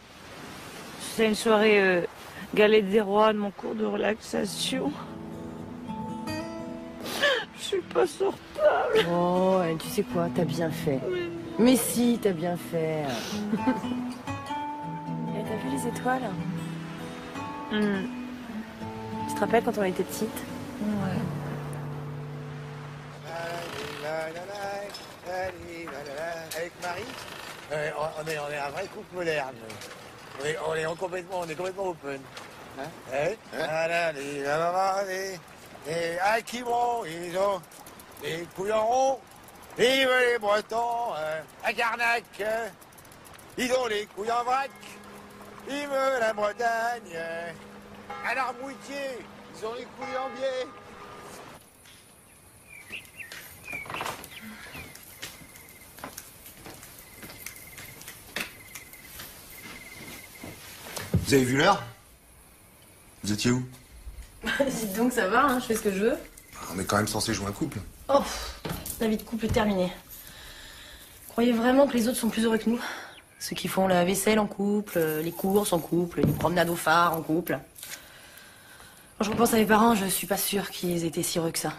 C'est une soirée galette des rois de mon cours de relaxation. Je suis pas sortable. Oh, tu sais quoi, t'as bien fait. Oui. Mais si, t'as bien fait. Et t'as vu les étoiles? Tu te rappelles quand on était petite? Ouais. Avec Marie, on est un vrai couple moderne. On est complètement open. Hein? Ah, qui vont, ils ont des couillerons, ils veulent les Bretons, à Carnac, ils ont les couilles en vrac, ils veulent la Bretagne, à l'Armoutier, ils ont les couilles en biais. Vous avez vu l'heure? Vous étiez où? Dites donc, ça va, hein, je fais ce que je veux. On est quand même censé jouer un couple. Oh, la vie de couple est terminée. Croyez vraiment que les autres sont plus heureux que nous? Ceux qui font la vaisselle en couple, les courses en couple, les promenades au phare en couple. Quand je repense à mes parents, je suis pas sûre qu'ils étaient si heureux que ça.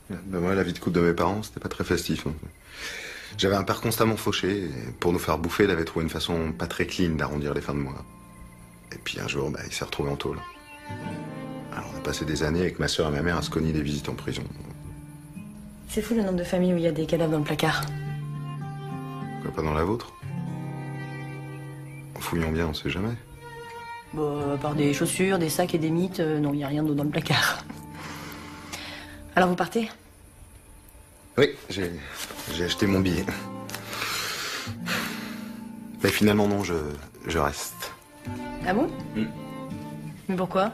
Ben moi, la vie de couple de mes parents, c'était pas très festif. Hein. J'avais un père constamment fauché, et pour nous faire bouffer, il avait trouvé une façon pas très clean d'arrondir les fins de mois. Et puis un jour, il s'est retrouvé en tôle. Alors on a passé des années avec ma soeur et ma mère à se cogner des visites en prison. C'est fou le nombre de familles où il y a des cadavres dans le placard. Quoi, pas dans la vôtre? En fouillant bien, on sait jamais. Bon, à part des chaussures, des sacs et des mythes, non, il n'y a rien d'autre dans le placard. Alors vous partez? Oui, j'ai acheté mon billet. Mais finalement non, je reste. Ah bon? Mais pourquoi?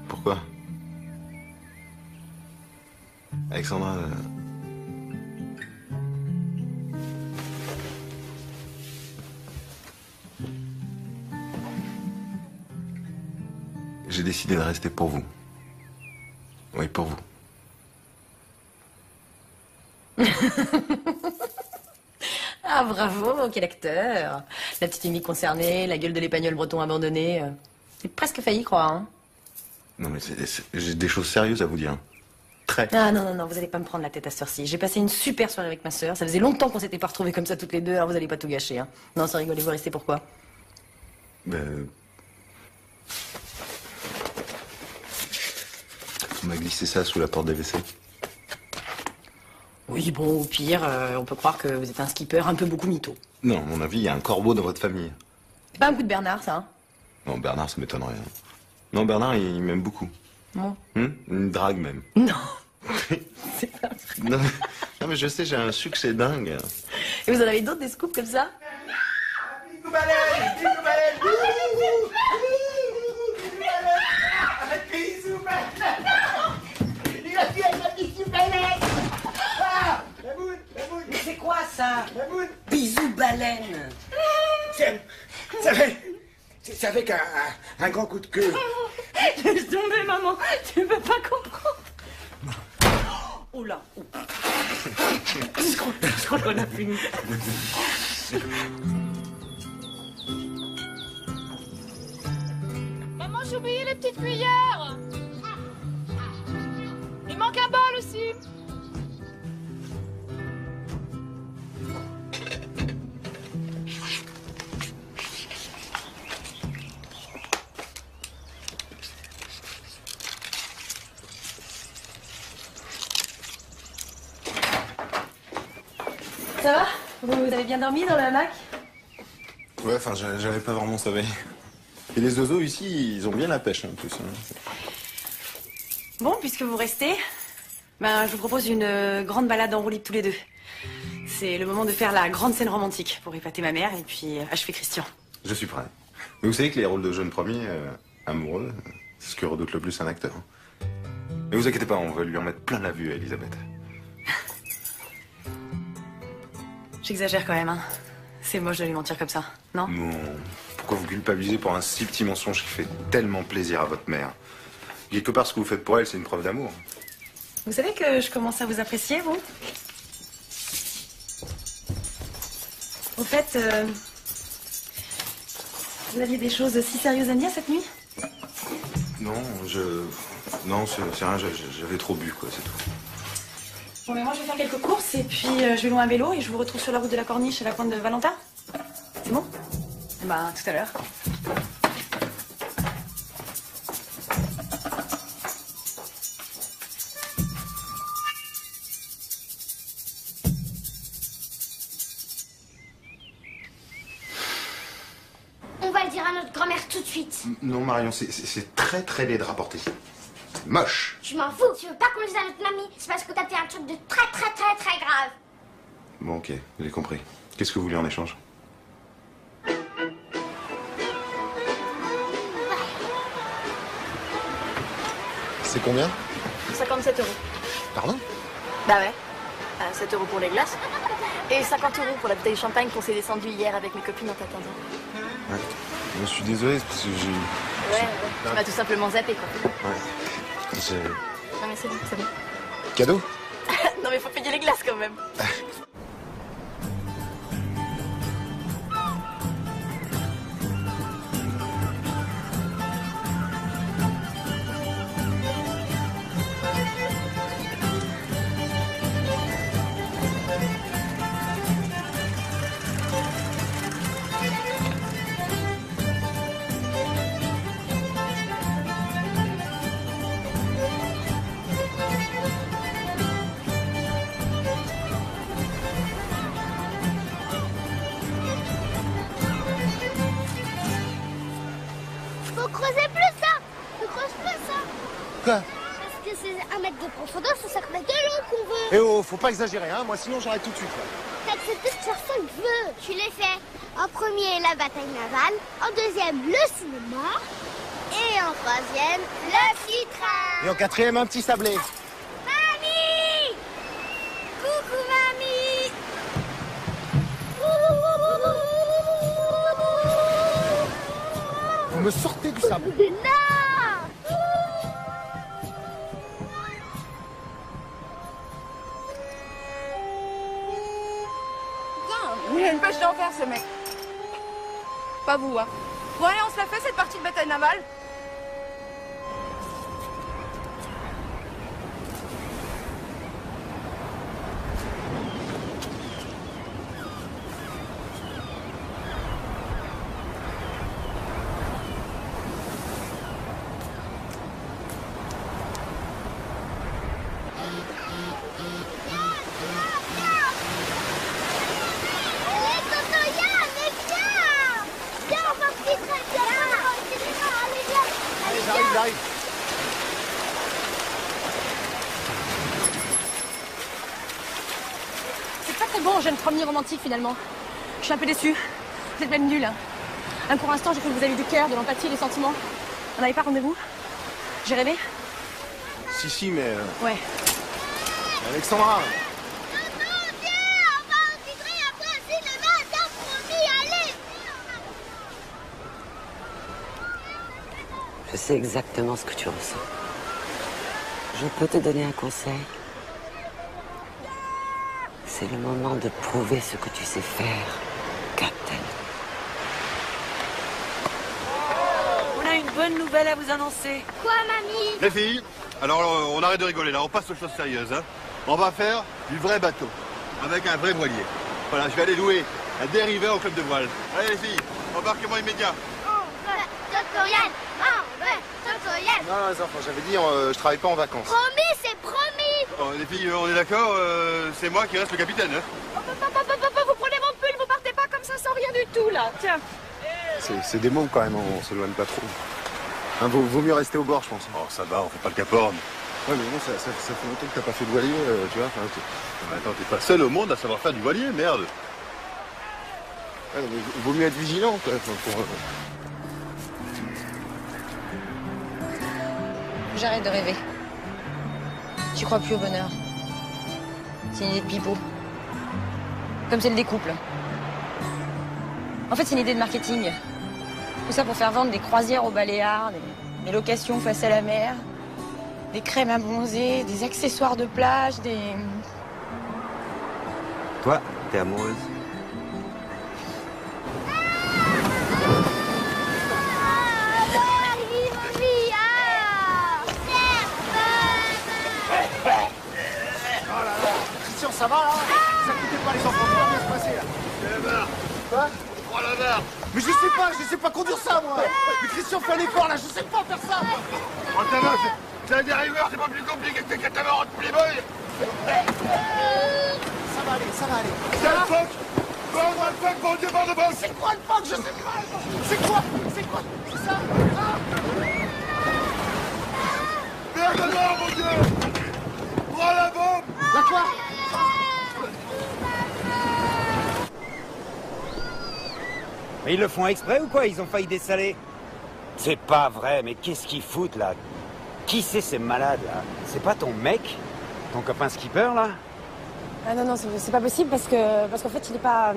Pourquoi? Alexandra... J'ai décidé de rester pour vous. Oui, pour vous. Ah bravo, quel acteur! La petite mimique concernée, la gueule de l'épagnol breton abandonné. J'ai presque failli y croire, hein. Non mais j'ai des choses sérieuses à vous dire. Très. Ah non, vous allez pas me prendre la tête à cette heure-ci. J'ai passé une super soirée avec ma sœur. Ça faisait longtemps qu'on s'était pas retrouvés comme ça toutes les deux, alors vous allez pas tout gâcher, hein. Non, c'est rigolé, vous restez pourquoi? On m'a glissé ça sous la porte des WC. Oui, bon, au pire, on peut croire que vous êtes un skipper un peu beaucoup mytho. Non, à mon avis, il y a un corbeau dans votre famille. C'est pas un coup de Bernard, ça, hein? Non, Bernard, ça m'étonnerait. Non, Bernard, il m'aime beaucoup. Bon. Il me drague même. Non. C'est pas vrai. Non, mais je sais, j'ai un succès dingue. Et vous en avez d'autres, des scoops comme ça? Bisous baleine, bisous baleine, bisous baleine. Il a fait la bisou baleine. Ah, Baboune. Mais c'est quoi ça? Baboune. Bisous baleine. C'est avec un grand coup de queue. Laisse tomber, maman. Tu ne peux pas comprendre. Oh là. Je crois qu'on a fini. Maman, j'ai oublié les petites cuillères. Il manque un bol aussi. Ça va? Vous avez bien dormi dans le hamac? Ouais, enfin, j'avais pas vraiment sommeil. Et les oiseaux ici, ils ont bien la pêche, en plus. Bon, puisque vous restez, je vous propose une grande balade en roue libre tous les deux. C'est le moment de faire la grande scène romantique pour épater ma mère et puis achever Christian. Je suis prêt. Mais vous savez que les rôles de jeunes premiers, amoureux, c'est ce que redoute le plus un acteur. Mais vous inquiétez pas, on va lui en mettre plein la vue à Elisabeth. J'exagère quand même, hein. C'est moche de lui mentir comme ça, non? Non. Pourquoi vous culpabilisez pour un si petit mensonge qui fait tellement plaisir à votre mère? Quelque part, ce que vous faites pour elle, c'est une preuve d'amour. Vous savez que je commence à vous apprécier, vous? Au fait, vous aviez des choses si sérieuses à me dire cette nuit? Non, Non, c'est rien, j'avais trop bu, quoi, c'est tout. Bon, mais moi, je vais faire quelques courses et puis je vais louer un vélo et je vous retrouve sur la route de la Corniche à la pointe de Valentin. C'est bon? Bah, tout à l'heure. On va le dire à notre grand-mère tout de suite. Non, Marion, c'est très très laid de rapporter. C'est moche. Je m'en fous. Tu veux pas qu'on le dise à notre mamie? C'est parce que t'as fait un truc de très très très très grave. Bon, ok, j'ai compris. Qu'est-ce que vous voulez en échange? C'est combien? 57 euros. Pardon? Bah ouais. 7 euros pour les glaces. Et 50 euros pour la bouteille de champagne qu'on s'est descendu hier avec mes copines en t'attendant. Ouais. Je suis désolé, c'est parce que j'ai... Ouais, tu m'as tout simplement zappé, quoi. Ouais. Non mais c'est bon, c'est bon. Cadeau? Non mais faut payer les glaces quand même. Faut creuser plus ça. Ne creuse plus ça. Quoi? Parce que c'est 1 mètre de profondeur, c'est 5 mètres de long qu'on veut. Eh oh, faut pas exagérer, hein. Moi, sinon, j'arrête tout de suite, là. T'as accepté de faire ça que je veux. Tu l'as fait. En premier, la bataille navale. En deuxième, le cinéma. Et en troisième, le petit train. Et en quatrième, un petit sablé. Mamie! Coucou, mamie! Vous me sortez du sable. Non! Il a une pêche d'enfer, ce mec. Pas vous, hein. Bon, allez, on se la fait, cette partie de bataille navale. Allez, tonton Yann, mais viens! Viens, on va petit train, viens! Allez, viens! Allez, viens! J'arrive. C'est pas très bon, jeune premier romantique finalement. Je suis un peu déçue. Vous êtes même nuls. Un court instant, j'ai cru que vous aviez du cœur, de l'empathie, des sentiments. On n'avait pas rendez-vous? J'ai rêvé? Si, mais... Ouais. Alexandra. Je sais exactement ce que tu ressens. Je peux te donner un conseil. C'est le moment de prouver ce que tu sais faire, Captain. On a une bonne nouvelle à vous annoncer. Quoi, mamie? Les filles, alors on arrête de rigoler là, on passe aux choses sérieuses. Hein. On va faire du vrai bateau, avec un vrai voilier. Voilà, je vais aller louer un dériveur au club de voile. Allez les filles, embarquement immédiat. Tonton Yann! Tonton Yann! Non, les enfants, j'avais dit, je travaille pas en vacances. Promis, c'est promis! Bon, les filles, on est d'accord, c'est moi qui reste le capitaine. Hein. Vous prenez mon pull, vous partez pas comme ça sans rien du tout, là. Tiens. C'est des mots quand même, on s'éloigne pas trop. Hein, vaut mieux rester au bord, je pense. Oh, ça va, on fait pas le caporne. Ouais, mais bon, ça fait longtemps que t'as pas fait de voilier, tu vois. Attends, t'es pas seul au monde à savoir faire du voilier, merde. Ouais, mais vaut mieux être vigilant, quoi. J'arrête de rêver. Tu crois plus au bonheur. C'est une idée de pipeau. Comme celle des couples. En fait, c'est une idée de marketing. Tout ça pour faire vendre des croisières aux Baléares, des locations face à la mer, des crèmes à bronzer, des accessoires de plage, des... Toi, t'es amoureuse? ça va là? Ça coûtait pas les enfants, ça va bien se passer là. La barre. Quoi? Prends la barre. Mais je sais pas conduire ça moi. Mais Christian fait un effort là, je sais pas faire ça moi. Oh, ça va, c'est un dériveur, c'est pas plus compliqué que tes catamarans de Playboy. Ça va aller, ça va aller. C'est le fuck. Prends-moi le fuck, bon Dieu, bande de boss. C'est quoi le fuck? Je sais pas. C'est quoi? C'est quoi? C'est ça? Merde alors, mon Dieu. Prends la bombe. La quoi? Mais ils le font exprès ou quoi? Ils ont failli dessaler? C'est pas vrai, mais qu'est-ce qu'ils foutent là? Qui c'est ces malades là? C'est pas ton mec? Ton copain skipper là? Ah non, c'est pas possible parce qu'en fait il est pas.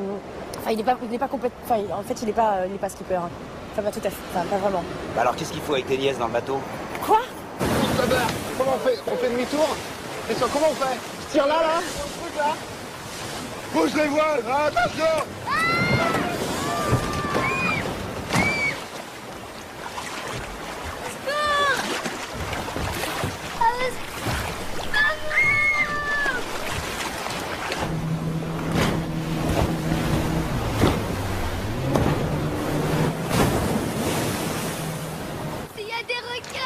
Enfin il est pas complètement. Enfin en fait il est pas skipper. Hein. Enfin pas tout à fait. Enfin pas vraiment. Bah alors qu'est-ce qu'il faut avec tes nièces dans le bateau? Quoi? Comment on fait? On fait demi-tour? Et ça, comment on fait? Je tire là? Bouge les voiles, attention. Il y a des requins!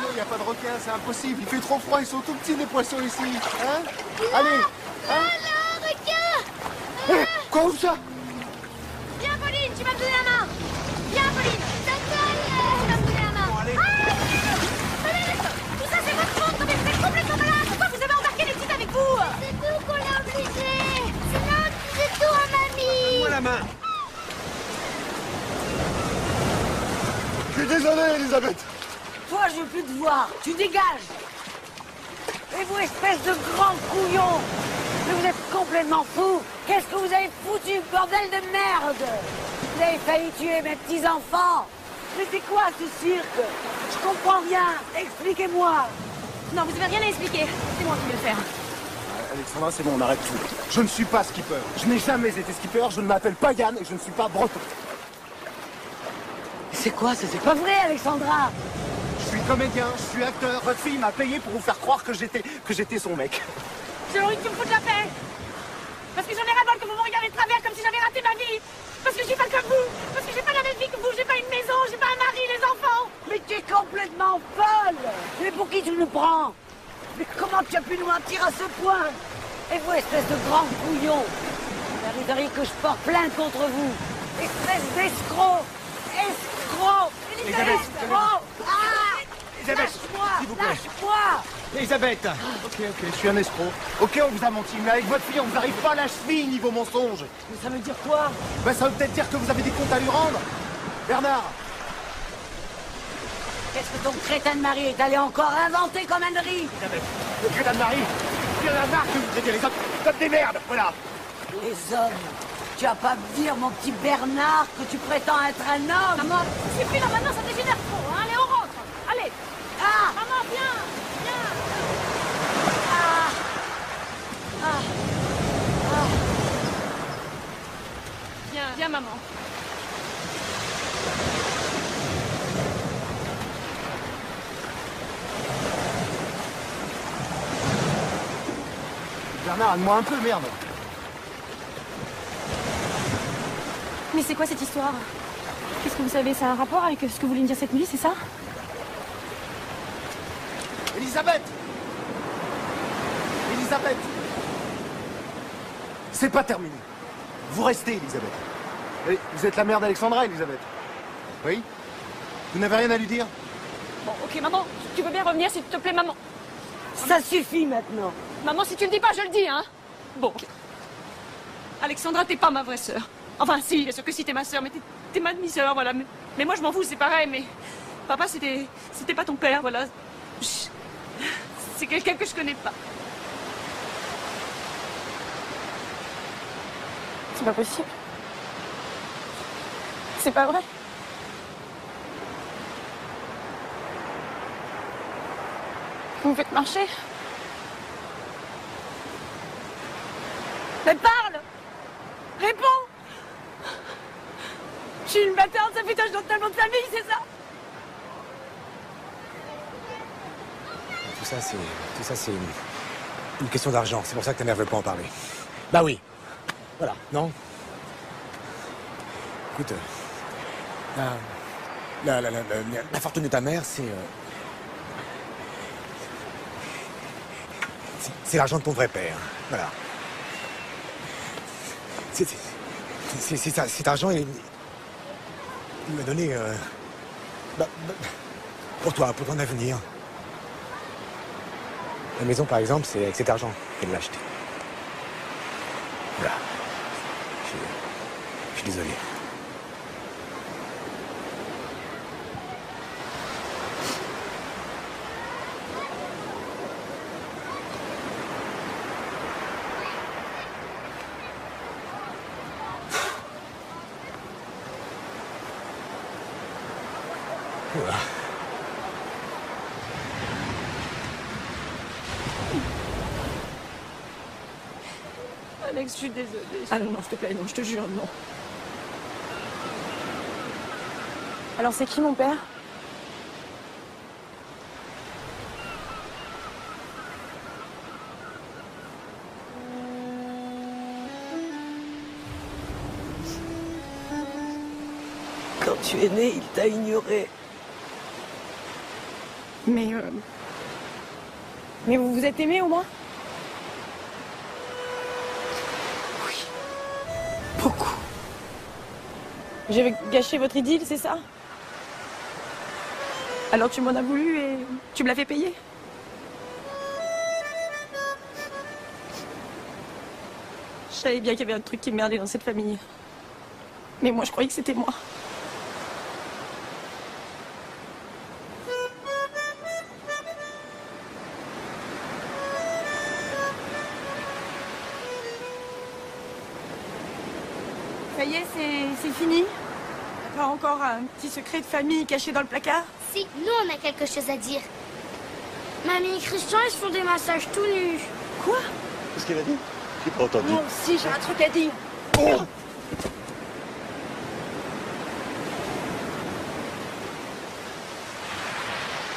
Non, il n'y a pas de requins, c'est impossible. Il fait trop froid, ils sont tout petits les poissons ici. Hein? Allez! Hein? Là, requin! Quoi, où ça? Viens, Pauline, tu vas me donner la main! Viens, Pauline! D'accord, tu vas me donner la main! Pauline, tout ça, c'est votre faute! Mais vous êtes complètement malade! Pourquoi vous avez embarqué les petites avec vous? C'est nous qu'on l'a obligé! Sinon, c'est tout à mamie! Donne-moi la main! Je suis désolé, Elisabeth. Toi, je veux plus te voir. Tu dégages. Et vous, espèce de grand couillon. Mais vous êtes complètement fous. Qu'est-ce que vous avez foutu, bordel de merde? Vous avez failli tuer mes petits-enfants. Mais c'est quoi ce cirque? Je comprends rien. Expliquez-moi. Non, vous avez rien à expliquer. C'est moi qui vais le faire. Alexandra, c'est bon, on arrête tout. Je ne suis pas skipper. Je n'ai jamais été skipper, je ne m'appelle pas Yann et je ne suis pas breton. C'est quoi ça? C'est pas vrai, Alexandra. Je suis comédien, je suis acteur. Votre fille m'a payé pour vous faire croire que j'étais son mec. J'ai envie que tu me foutes la paix. Parce que j'en ai ras-le-bol que vous me regardez de travers comme si j'avais raté ma vie. Parce que je suis pas comme vous. Parce que j'ai pas la même vie que vous. J'ai pas une maison, j'ai pas un mari, les enfants. Mais tu es complètement folle. Mais pour qui tu nous prends? Mais comment tu as pu nous mentir à ce point? Et vous, espèce de grand couillon, vous mériteriez que je porte plainte contre vous. Espèce d'escroc. Escroc. Elisabeth, Escroc. Ah, Elisabeth, lâche-moi, s'il vous plaît. lâche-moi. Elisabeth. Ok, je suis un escroc. Ok, on vous a menti, mais avec votre fille, on vous arrive pas à la cheville niveau mensonge. Mais ça veut dire quoi? Ben, ça veut peut-être dire que vous avez des comptes à lui rendre. Bernard. Qu'est-ce que ton crétin de mari est allé encore inventer comme ânerie? Elisabeth, le crétin de Marie. C'est la marque que vous traitez les autres comme des merdes, voilà. Les hommes. Tu vas pas me dire, mon petit Bernard, que tu prétends être un homme? Maman, c'est plus là maintenant, ça dégénère trop. Hein. Allez, on rentre. Allez. Ah! Maman, viens. Viens. Ah! Ah! Ah! Viens, maman. Bernard, aide-moi un peu, merde. Mais c'est quoi cette histoire? Qu'est-ce que vous savez? Ça a un rapport avec ce que vous voulez me dire cette nuit, c'est ça? Elisabeth. Elisabeth. C'est pas terminé. Vous restez, Elisabeth. Et vous êtes la mère d'Alexandra, Elisabeth. Oui? Vous n'avez rien à lui dire? Bon, ok, maman, tu peux bien revenir, s'il te plaît, maman. Ça suffit maintenant. Maman, si tu le dis pas, je le dis, hein. Bon. Alexandra, t'es pas ma vraie sœur. Enfin, si, bien sûr que si, t'es ma sœur, mais t'es ma demi-sœur, voilà. Mais moi, je m'en fous, c'est pareil, mais... Papa, c'était pas ton père, voilà. C'est quelqu'un que je connais pas. C'est pas possible. C'est pas vrai. Vous me faites marcher. Mais parle! Réponds! Je suis une bâtarde, ça fait tache dans ta nom de famille, c'est ça? Tout ça, c'est une question d'argent. C'est pour ça que ta mère veut pas en parler. Bah oui. Voilà, non? Écoute, la fortune de ta mère, c'est l'argent de ton vrai père. Voilà. Cet argent, il m'a donné pour toi, pour ton avenir. La maison, par exemple, c'est avec cet argent qu'elle l'a acheté. Voilà. Je suis désolé. Voilà. Alex, je suis désolée. Ah non, s'il te plaît, non, je te jure, non. Alors, c'est qui mon père? Quand tu es né, il t'a ignoré. Mais vous vous êtes aimés au moins? Oui. Beaucoup. J'avais gâché votre idylle, c'est ça? Alors tu m'en as voulu et tu me l'as fait payer? Je savais bien qu'il y avait un truc qui merdait dans cette famille. Mais moi, je croyais que c'était moi. Ça y est, c'est fini? Pas encore un petit secret de famille caché dans le placard? Si, nous on a quelque chose à dire. Mamie et Christian, ils se font des massages tout nus. Quoi? Qu'est-ce qu'elle a dit? J'ai pas entendu. Moi aussi, j'ai un truc à dire. Oh!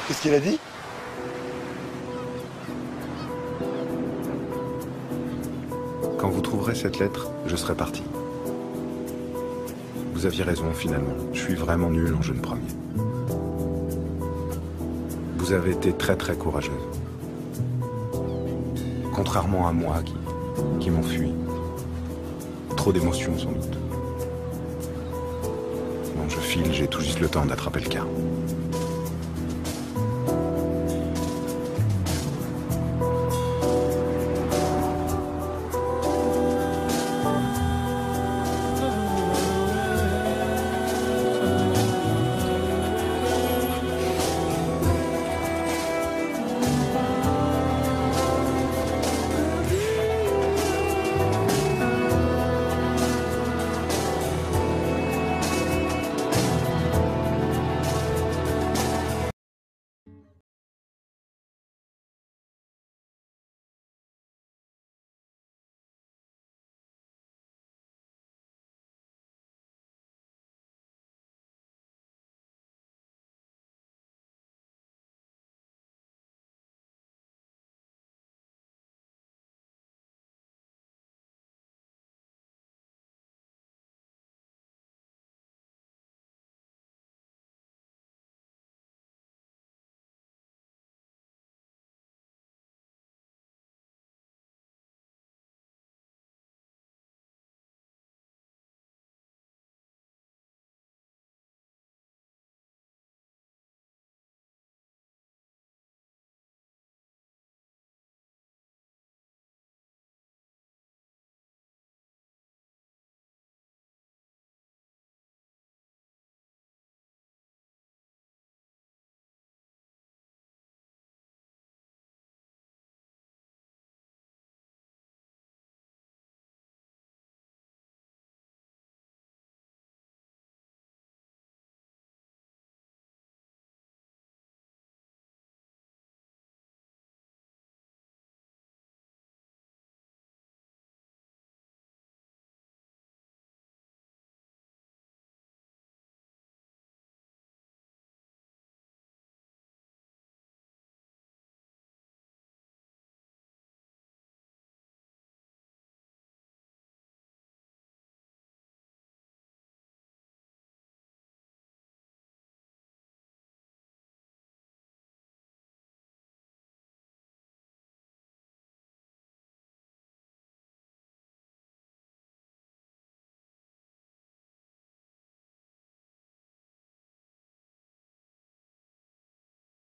Qu'est-ce qu'elle a dit? Quand vous trouverez cette lettre, je serai parti. Vous aviez raison, finalement. Je suis vraiment nul en jeune premier. Vous avez été très très courageuse. Contrairement à moi qui m'enfuis. Trop d'émotions sans doute. Bon, je file, j'ai tout juste le temps d'attraper le car.